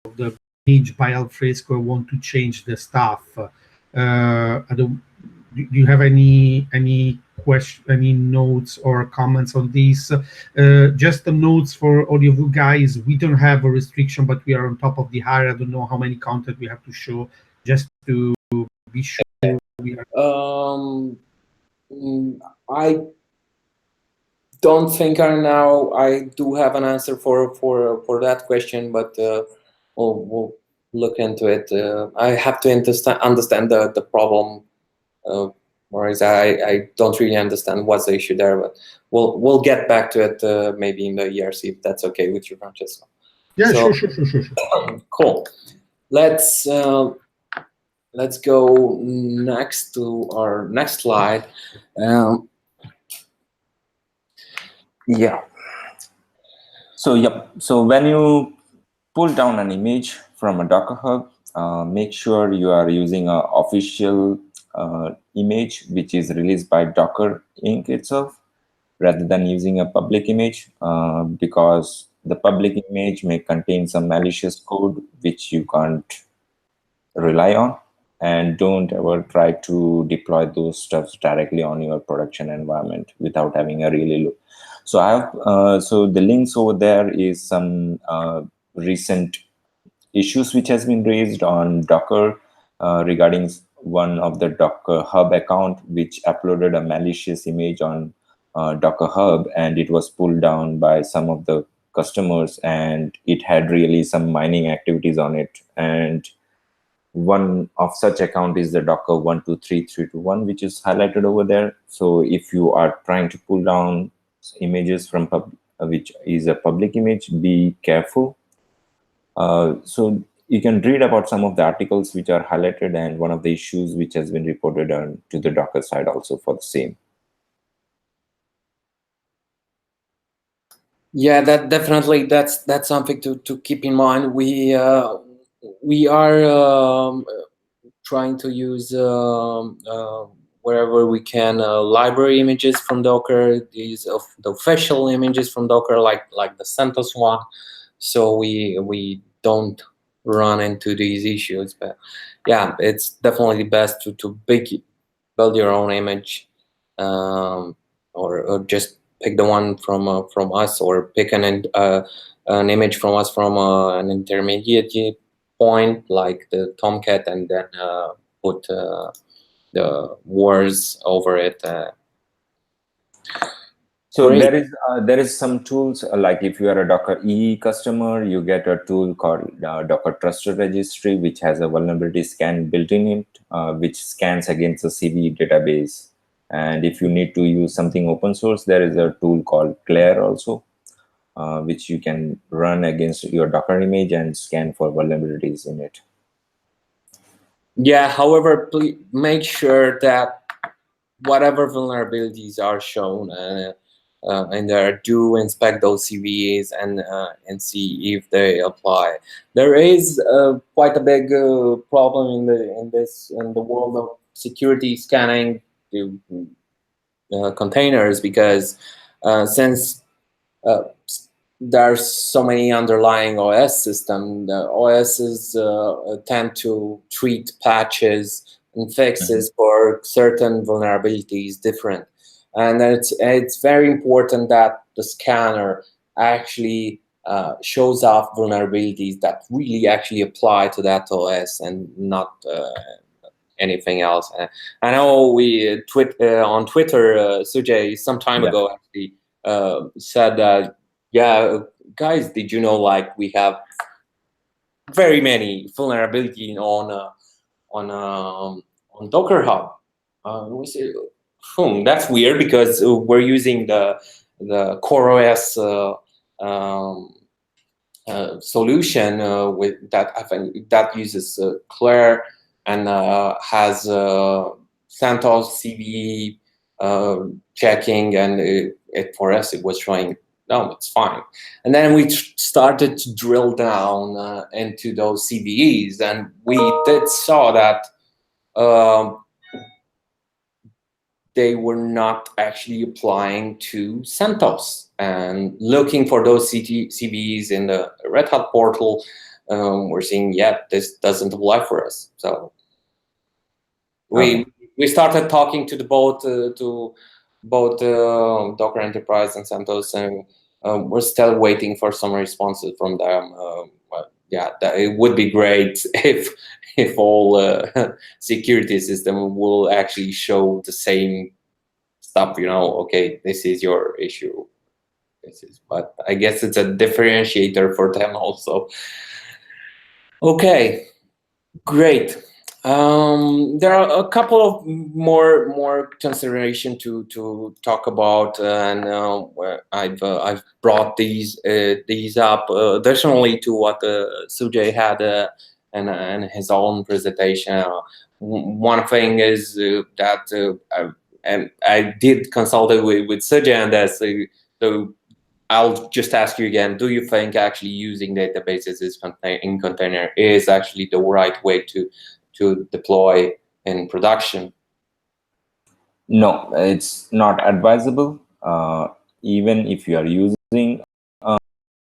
of the image by Alfresco. Want to change the stuff. Do you have any question, any notes or comments on this? Just the notes for all of you guys. We don't have a restriction, but we are on top of the hire. I don't know how many content we have to show, just to be sure. I don't think I do have an answer for that question, but we'll look into it. I have to understand the problem. Whereas I don't really understand what's the issue there, but we'll get back to it maybe in the ERC if that's okay with you, Francesco. Yeah, So, sure. Cool. Let's go next to our next slide. Yeah. So yep. So when you pull down an image from a Docker Hub, make sure you are using an official image which is released by Docker Inc. itself, rather than using a public image, because the public image may contain some malicious code which you can't rely on. And don't ever try to deploy those stuffs directly on your production environment without having a really look. So I have so the links over there is some recent issues which has been raised on Docker regarding one of the Docker Hub account which uploaded a malicious image on Docker Hub, and it was pulled down by some of the customers, and it had really some mining activities on it. And one of such account is the Docker 123321, which is highlighted over there. So if you are trying to pull down images from which is a public image, be careful. So you can read about some of the articles which are highlighted, and one of the issues which has been reported to the Docker side also for the same. Yeah, that's something to keep in mind. We are trying to use wherever we can library images from Docker, these of the official images from Docker, like the CentOS one, so we don't run into these issues. But yeah, it's definitely best to build your own image, or just pick the one from us, or pick an image from us from an intermediate point like the Tomcat, and then put the words over it. So there is some tools, like if you are a Docker EE customer, you get a tool called Docker Trusted Registry, which has a vulnerability scan built in it, which scans against the CVE database. And if you need to use something open source, there is a tool called Claire also, which you can run against your Docker image and scan for vulnerabilities in it. Yeah, however, please make sure that whatever vulnerabilities are shown and there, do inspect those CVEs and see if they apply. There is quite a big problem in the world of security scanning containers, because since there's so many underlying OS systems, the OSs tend to treat patches and fixes for certain vulnerabilities different. And it's very important that the scanner actually shows off vulnerabilities that really actually apply to that OS and not anything else. I know we on Twitter, Sujay some time ago actually said that, yeah, guys, did you know, like, we have very many vulnerability on Docker Hub. We say, that's weird, because we're using the CoreOS solution with that uses Claire and has CentOS CVE checking, and it for us it was showing no, it's fine. And then we started to drill down into those CVEs, and we saw that they were not actually applying to CentOS. And looking for those CVEs in the Red Hat portal, we're seeing, yeah, this doesn't apply for us. So we started talking to both Docker Enterprise and CentOS, and we're still waiting for some responses from them. But yeah, it would be great if all security system will actually show the same stuff. Okay, this is your issue. But I guess it's a differentiator for them also. Okay, great. There are a couple of more consideration to talk about, and I've brought these up additionally to what Sujay had and his own presentation. One thing is that I did consult with Sujay on this. So I'll just ask you again, do you think actually using databases in container is actually the right way to deploy in production? No, it's not advisable. Even if you are using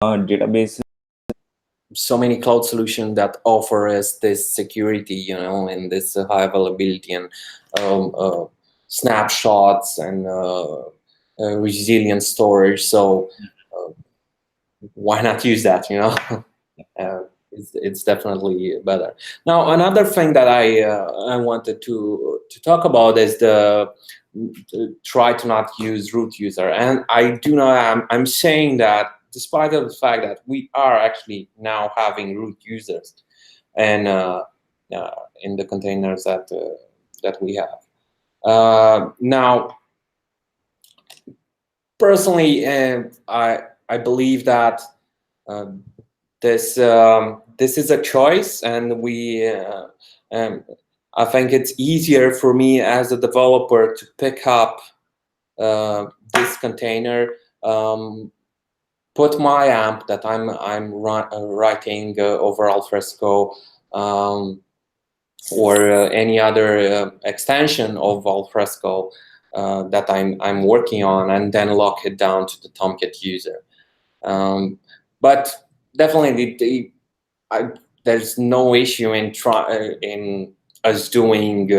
databases. So many cloud solutions that offer us this security, and this high availability and snapshots and resilient storage. So why not use that? It's definitely better. Now, another thing that I wanted to talk about is try to not use root user, and I'm saying that despite of the fact that we are actually now having root users, and in the containers that we have now. Personally, I believe that this is a choice, and I think it's easier for me as a developer to pick up this container, put my amp that I'm writing over Alfresco, or any other extension of Alfresco that I'm working on, and then lock it down to the Tomcat user. But definitely, there's no issue in us doing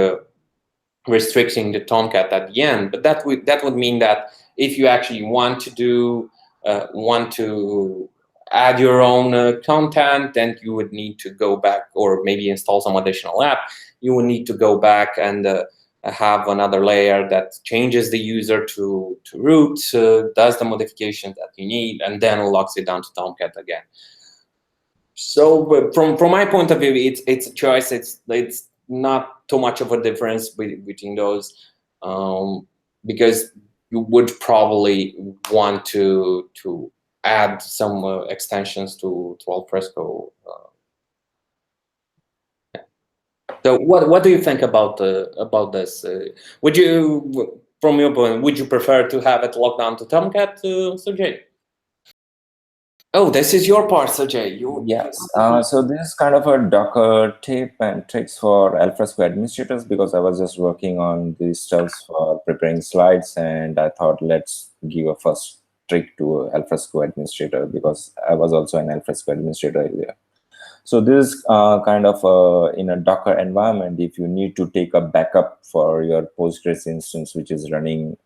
restricting the Tomcat at the end. But that would mean that if you actually want to add your own content, then you would need to go back, or maybe install some additional app. You would need to go back and have another layer that changes the user to root, does the modifications that you need, and then locks it down to Tomcat again. So from my point of view, it's a choice. It's not too much of a difference between those, because you would probably want to add some extensions to Alfresco. So what do you think about this? Would you, from your point, would you prefer to have it locked down to Tomcat, Sujay? Oh, this is your part, Sujay. Yes. So this is kind of a Docker tip and tricks for Alfresco administrators, because I was just working on these stuffs for preparing slides, and I thought let's give a first trick to Alfresco administrator, because I was also an Alfresco administrator earlier. So this is kind of in a Docker environment, if you need to take a backup for your Postgres instance, which is running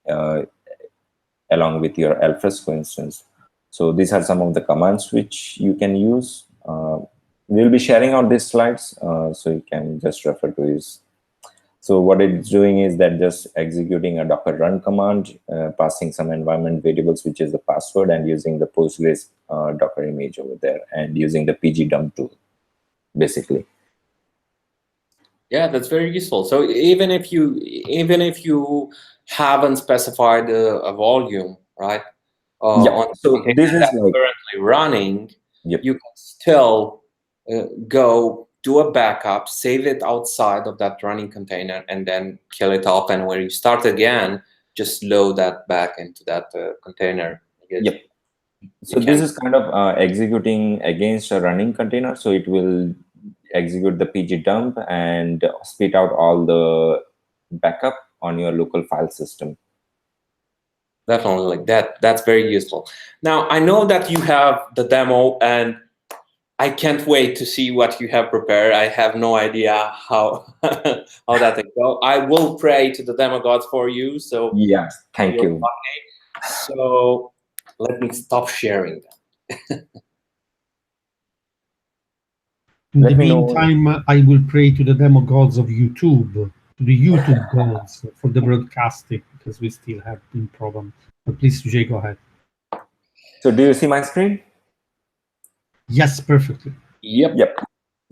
along with your Alfresco instance. So these are some of the commands which you can use. We'll be sharing out these slides, so you can just refer to these. So what it's doing is that just executing a Docker run command, passing some environment variables, which is the password, and using the Postgres Docker image over there, and using the pg dump tool, basically. Yeah, that's very useful. So even if you haven't specified a volume, right? So this is like currently running. Yep. You can still go do a backup, save it outside of that running container, and then kill it off. And when you start again, just load that back into that container. Yep. So this is kind of executing against a running container. So it will execute the pg dump and spit out all the backup on your local file system. Definitely, like that. That's very useful. Now, I know that you have the demo, and I can't wait to see what you have prepared. I have no idea how how that will go. I will pray to the demo gods for you. So yeah, thank you. Okay. So let me stop sharing that. In the meantime, I will pray to the demo gods of YouTube, to the YouTube gods for the broadcasting, because we still have been problem. But please, Sujay, go ahead. So do you see my screen? Yes, perfectly. Yep.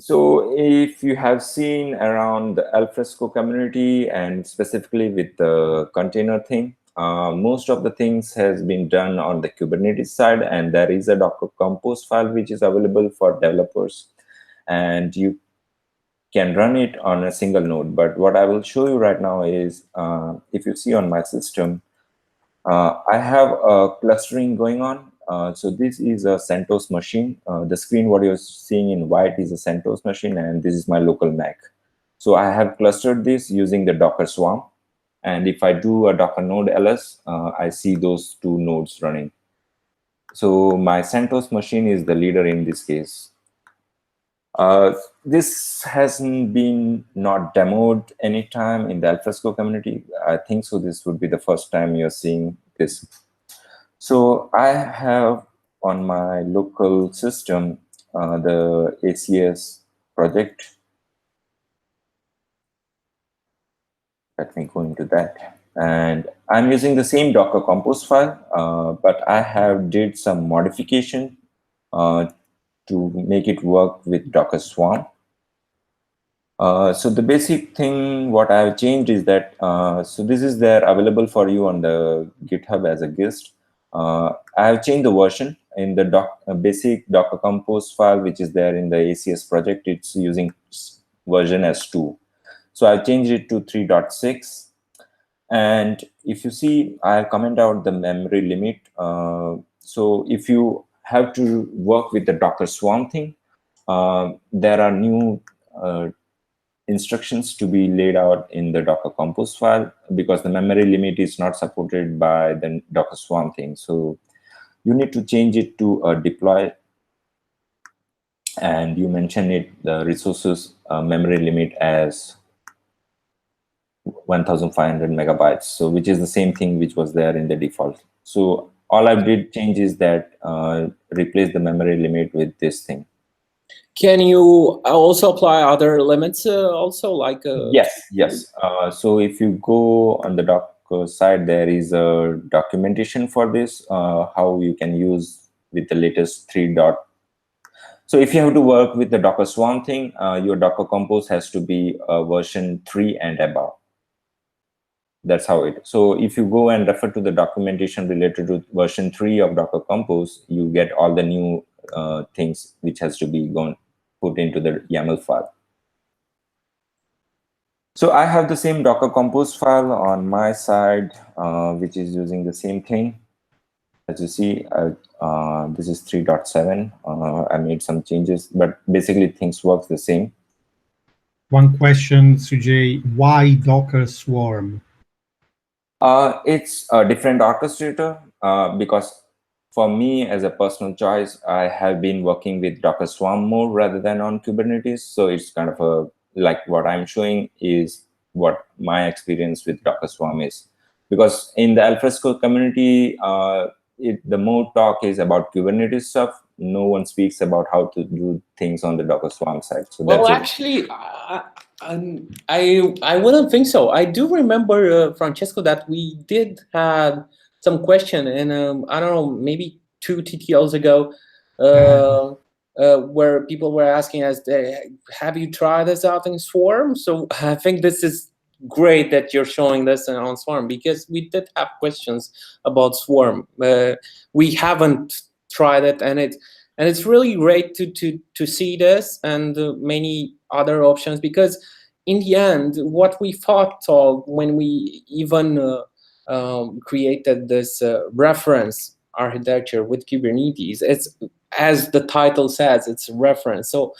So if you have seen around the Alfresco community and specifically with the container thing, most of the things has been done on the Kubernetes side, and there is a Docker Compose file which is available for developers, and you can run it on a single node. But what I will show you right now is, if you see on my system, I have a clustering going on. So this is a CentOS machine. The screen, what you're seeing in white is a CentOS machine, and this is my local Mac. So I have clustered this using the Docker Swarm. And if I do a Docker node ls, I see those two nodes running. So my CentOS machine is the leader in this case. This hasn't been not demoed anytime in the Alfresco community. I think so this would be the first time you're seeing this. So I have on my local system the ACS project. Let me go into that. And I'm using the same Docker Compose file, but I have did some modification to make it work with Docker Swarm. So the basic thing what I've changed is that, so this is there available for you on the GitHub as a gist. I've changed the version in the basic Docker Compose file, which is there in the ACS project. It's using version as 2. So I've changed it to 3.6. And if you see, I'll comment out the memory limit. So if you have to work with the Docker Swarm thing, there are new instructions to be laid out in the Docker Compose file, because the memory limit is not supported by the Docker Swarm thing. So you need to change it to a deploy, and you mention it, the resources memory limit as 1,500 megabytes. So which is the same thing which was there in the default. So all I did change is that replace the memory limit with this thing. Can you also apply other limits also, like? Yes. So if you go on the Docker side, there is a documentation for this, how you can use with the latest 3. So if you have to work with the Docker Swarm thing, your Docker Compose has to be version 3 and above. That's how it. So if you go and refer to the documentation related to version 3 of Docker Compose, you get all the new things which has to be put into the YAML file. So I have the same Docker Compose file on my side, which is using the same thing. As you see, this is 3.7. I made some changes, but basically things work the same. One question, Sujay, why Docker Swarm? It's a different orchestrator because for me, as a personal choice, I have been working with Docker Swarm more rather than on Kubernetes. So it's kind of like what I'm showing is what my experience with Docker Swarm is. Because in the Alfresco community, the more talk is about Kubernetes stuff. No one speaks about how to do things on the Docker Swarm side. So well, actually, I wouldn't think so. I do remember, Francesco, that we did have some question, and I don't know, maybe 2 TTLs ago, where people were asking us, have you tried this out in Swarm? So I think this is great that you're showing this on Swarm, because we did have questions about Swarm. We haven't tried it, and it's really great to see this and many other options, because in the end, what we thought of when we even created this reference architecture with Kubernetes, it's, as the title says, it's a reference. So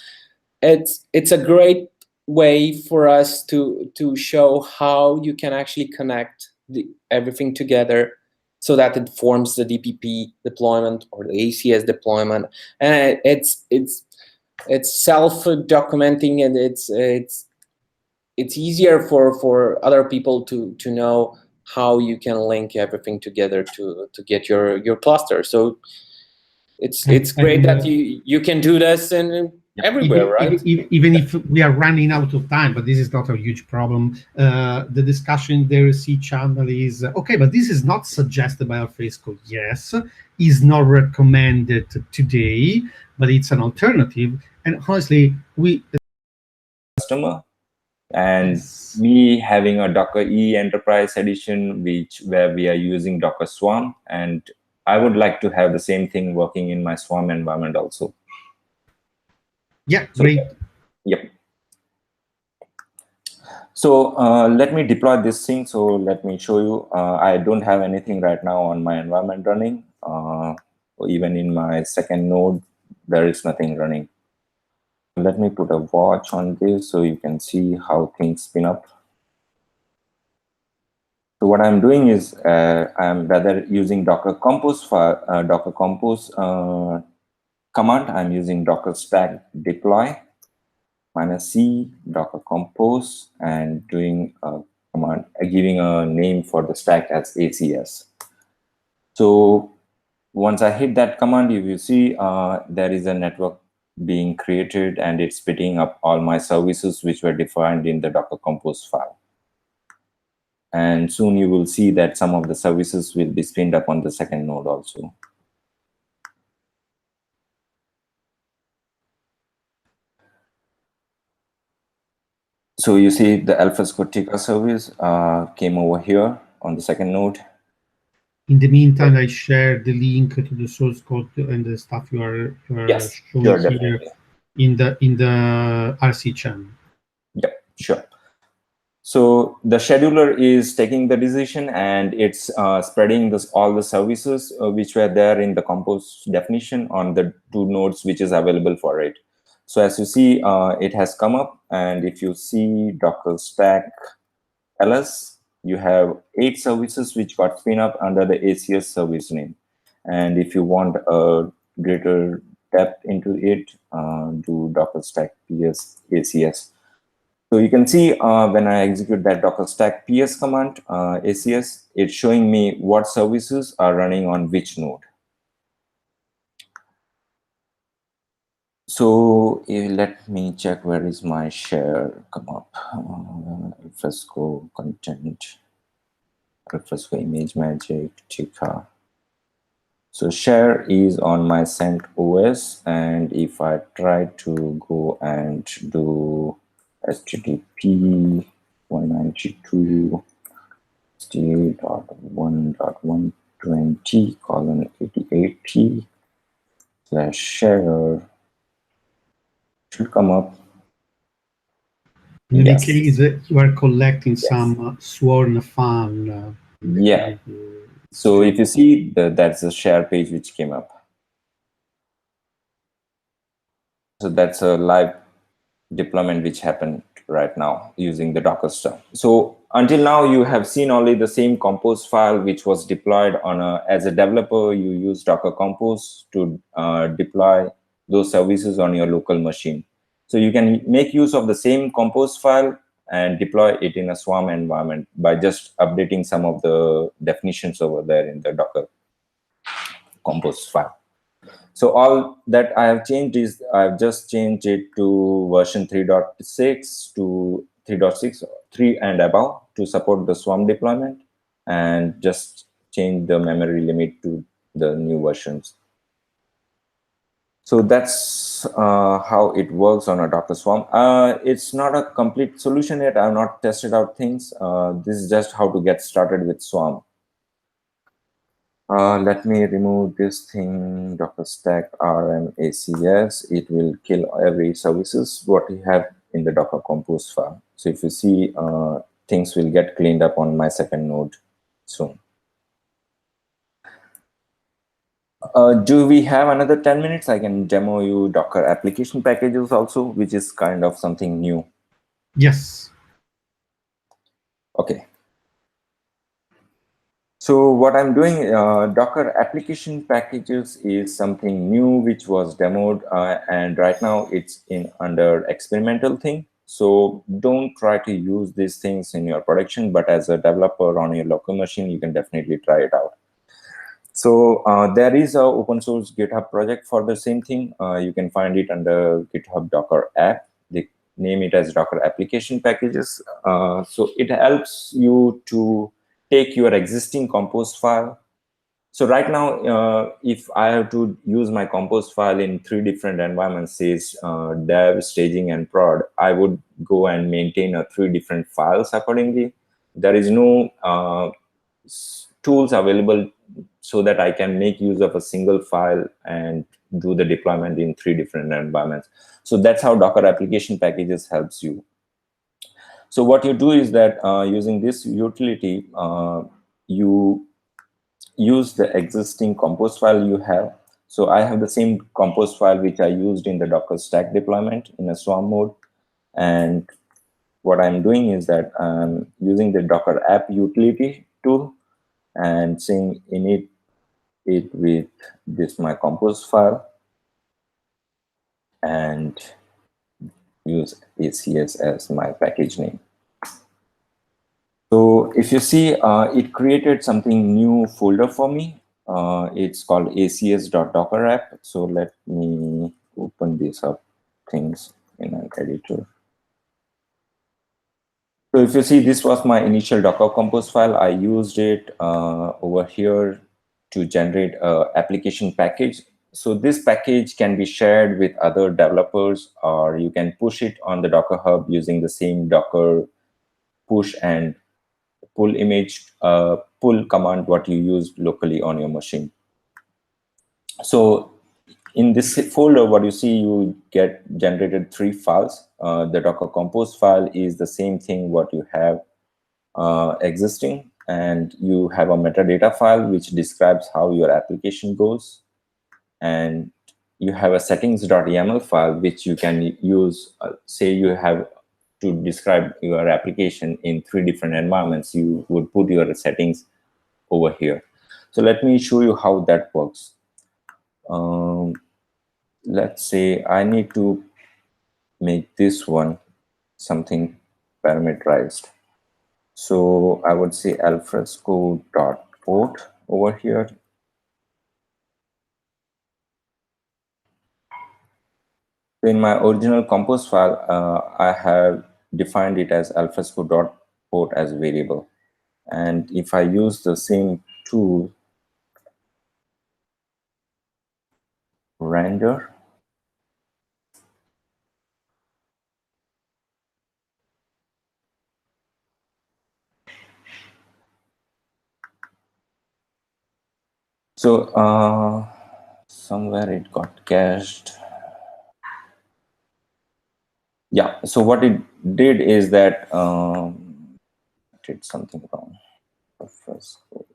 it's a great way for us to show how you can actually connect everything together, so that it forms the DPP deployment or the ACS deployment, and it's self-documenting, and it's easier for other people to know how you can link everything together to get your cluster. So it's great that you can do this and everywhere, right? Even if we are running out of time, but this is not a huge problem. The discussion there, C channel is okay, but this is not suggested by Alfresco. Yes, is not recommended today, but it's an alternative. And honestly, we customer, and yes. me having a Docker E Enterprise Edition, where we are using Docker Swarm, and I would like to have the same thing working in my Swarm environment also. Yeah, So, great. yep. So let me deploy this thing. So let me show you. I don't have anything right now on my environment running. Even in my second node, there is nothing running. Let me put a watch on this so you can see how things spin up. So what I'm doing is I'm rather using Docker Compose Docker Compose command. I'm using Docker stack deploy -c Docker Compose and doing a command, giving a name for the stack as ACS. So once I hit that command, if you see there is a network being created and it's spitting up all my services which were defined in the Docker Compose file. And soon you will see that some of the services will be spinned up on the second node also. So you see the Alfresco Tika service came over here on the second node. In the meantime, I share the link to the source code and the stuff you are Yes, showing sure, here definitely. in the RC channel. Yep, sure. So the scheduler is taking the decision and it's spreading all the services which were there in the Compose definition on the two nodes which is available for it. So as you see, it has come up, and if you see Docker stack ls, you have 8 services which got spin up under the ACS service name. And if you want a greater depth into it, do Docker stack ps ACS. So you can see when I execute that Docker stack ps command, ACS, it's showing me what services are running on which node. So let me check where is my share come up. Alfresco content, Alfresco image magic, Tika. So share is on my CentOS, and if I try to go and do HTTP 192.168.8080/share should come up. In any Yes. case, you are collecting Yes. some sworn fun. Yeah. So if you see, that's the share page which came up. So that's a live deployment which happened right now using the Docker stuff. So until now, you have seen only the same Compose file which was deployed on as a developer, you use Docker Compose to deploy those services on your local machine. So you can make use of the same Compose file and deploy it in a Swarm environment by just updating some of the definitions over there in the Docker Compose file. So all that I have changed is I've just changed it to version 3.6 to 3.6, 3 and above to support the Swarm deployment, and just change the memory limit to the new versions. So that's how it works on a Docker Swarm. It's not a complete solution yet. I've not tested out things. This is just how to get started with Swarm. Let me remove this thing, Docker stack rm ACS. It will kill every services what you have in the Docker Compose file. So if you see, things will get cleaned up on my second node soon. Do we have another 10 minutes? I can demo you Docker application packages also, which is kind of something new. Yes. Okay. So what I'm doing, Docker application packages is something new which was demoed, and right now it's in under experimental thing. So don't try to use these things in your production, but as a developer on your local machine, you can definitely try it out. So there is a open source GitHub project for the same thing. You can find it under GitHub Docker app. They name it as Docker application packages. So it helps you to take your existing Compose file So right now, if I have to use my compose file in 3 different environments, says dev, staging, and prod, I would go and maintain 3 different files accordingly. There is no tools available so that I can make use of a single file and do the deployment in 3 different environments. So that's how Docker application packages helps you. So what you do is that using this utility, you use the existing compose file you have. So I have the same compose file which I used in the Docker stack deployment in a swarm mode. And what I'm doing is that I'm using the Docker app utility tool and saying init it with this my compose file and use ACS as my package name. So if you see, it created something new folder for me. It's called acs.docker app. So let me open these up things in an editor. So if you see, this was my initial Docker compose file. I used it over here to generate an application package. So this package can be shared with other developers, or you can push it on the Docker Hub using the same Docker push and pull image, pull command what you use locally on your machine. So in this folder, what you see, you get generated 3 files. The Docker compose file is the same thing what you have existing, and you have a metadata file which describes how your application goes, and you have a settings.yaml file which you can use. Say you have to describe your application in 3 different environments, you would put your settings over here. So let me show you how that works. Let's say I need to make this one something parameterized. So I would say alfresco.port over here. In my original compose file, I have defined it as alfresco.port as variable. And if I use the same tool, render, so somewhere it got cached. Yeah, so what it did is that did something wrong. Alfresco.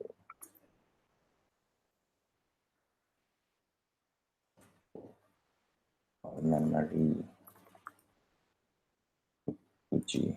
Memory. G.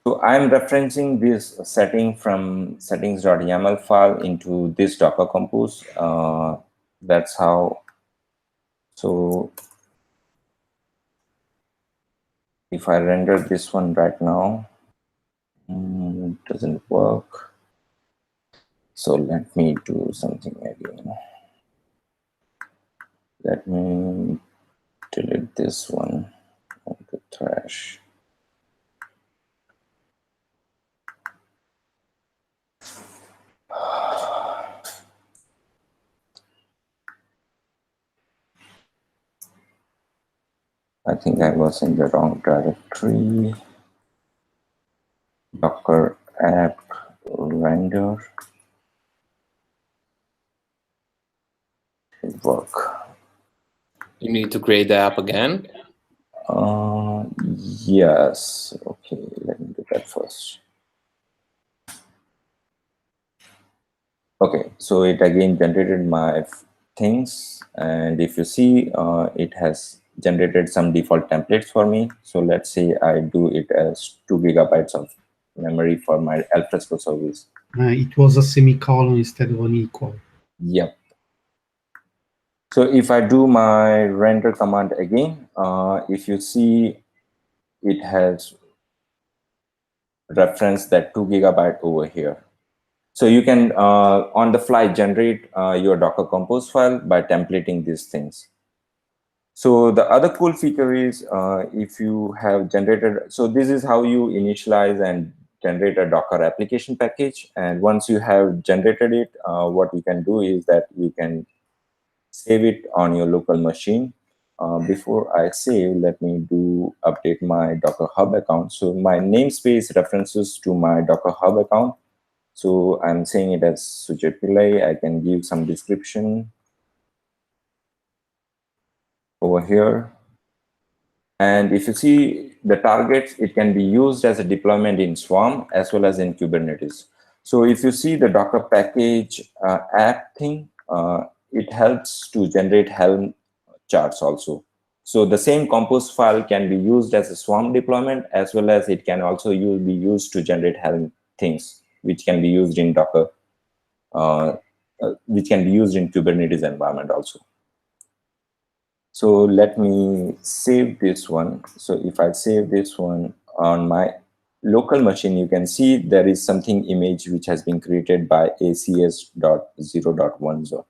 So I'm referencing this setting from settings.yaml file into this Docker compose. That's how. So if I render this one right now, it doesn't work. So let me do something again. Let me delete this one on the trash. I think I was in the wrong directory. Docker app render should work. You need to create the app again. Yes. Okay, let me do that first. Okay, so it again generated my things, and if you see, it has generated some default templates for me. So let's say I do it as 2 GB of memory for my Alfresco service. It was a semicolon instead of an equal. Yep. So if I do my render command again, if you see, it has reference that 2 GB over here. So you can on the fly generate your Docker Compose file by templating these things. So the other cool feature is if you have generated, so this is how you initialize and generate a Docker application package. And once you have generated it, what you can do is that you can save it on your local machine. Before I save, let me update my Docker Hub account. So my namespace references to my Docker Hub account. So I'm saying it as Sujay Pillai. I can give some description over here. And if you see the targets, it can be used as a deployment in Swarm as well as in Kubernetes. So if you see the Docker package app thing, it helps to generate Helm charts also. So the same Compose file can be used as a Swarm deployment, as well as it can also be used to generate Helm things, which can be used in Docker, which can be used in Kubernetes environment also. So let me save this one. So if I save this one on my local machine, you can see there is something image which has been created by acs.0.10.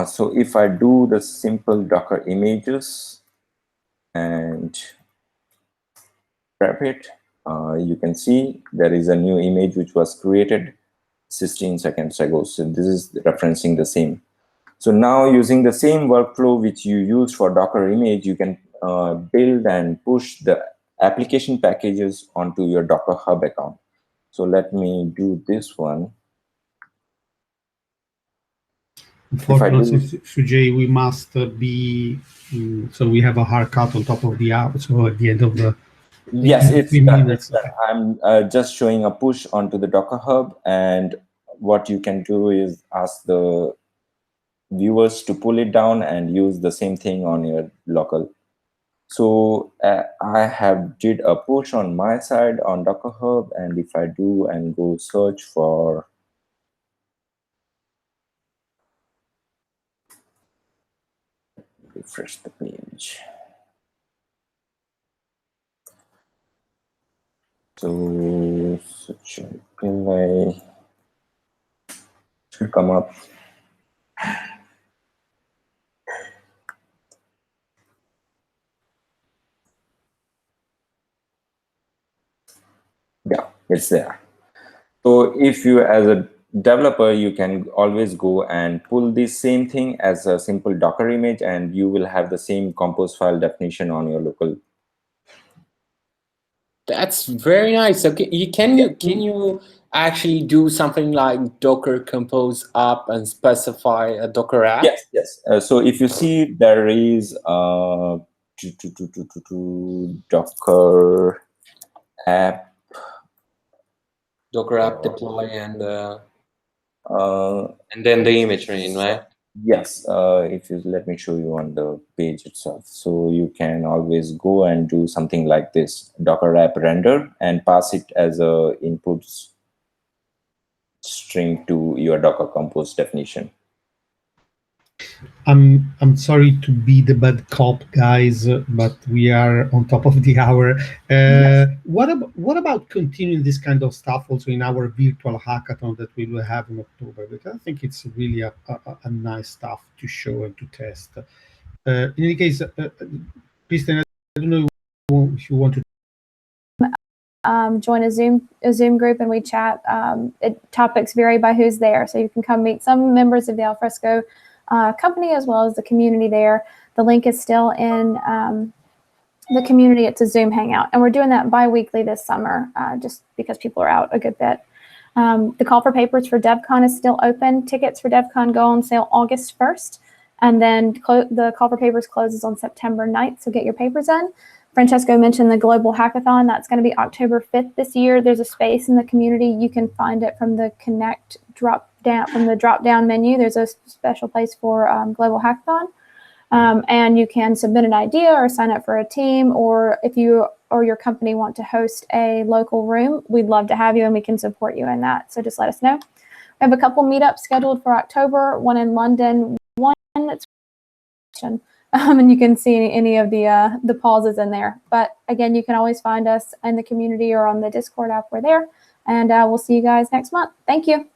So if I do the simple Docker images and grab it, you can see there is a new image which was created 16 seconds ago. So this is referencing the same. So now using the same workflow which you use for Docker image, you can build and push the application packages onto your Docker Hub account. So let me do this one. Unfortunately, Sujay, we must be, so we have a hard cut on top of the hour. So at the end of the yes, it's 3 minutes. done. I'm just showing a push onto the Docker Hub, and what you can do is ask the viewers to pull it down and use the same thing on your local. So I have did a push on my side on Docker Hub, and if I do and go search for refresh the page. So Sujay Pillai should come up. Yeah, it's there. So if you as a developer, you can always go and pull this same thing as a simple Docker image, and you will have the same Compose file definition on your local. That's very nice. Okay, can you actually do something like Docker Compose up and specify a Docker app? Yes, yes. So if you see, there is Docker app. Docker app deploy and then the image range, right? Yes, if you let me show you on the page itself. So you can always go and do something like this, Docker app render, and pass it as a input string to your Docker Compose definition. I'm sorry to be the bad cop, guys, but we are on top of the hour. Yes. What about continuing this kind of stuff also in our virtual hackathon that we will have in October? Because I think it's really a nice stuff to show and to test. In any case, Kristen, I don't know if you want to join a Zoom group and we chat. Topics vary by who's there, so you can come meet some members of the Alfresco company as well as the community there. The link is still in the community. It's a Zoom hangout, and we're doing that bi-weekly this summer just because people are out a good bit. The call for papers for DevCon is still open. Tickets for DevCon go on sale August 1st, and then the call for papers closes on September 9th, so get your papers in. Francesco mentioned the Global Hackathon. That's going to be October 5th this year. There's a space in the community. You can find it from the Connect drop-down menu. There's a special place for Global Hackathon. And you can submit an idea or sign up for a team, or if you or your company want to host a local room, we'd love to have you and we can support you in that. So just let us know. We have a couple meetups scheduled for October, one in London, one that's and you can see any of the pauses in there. But again, you can always find us in the community or on the Discord app. We're there, and we'll see you guys next month. Thank you.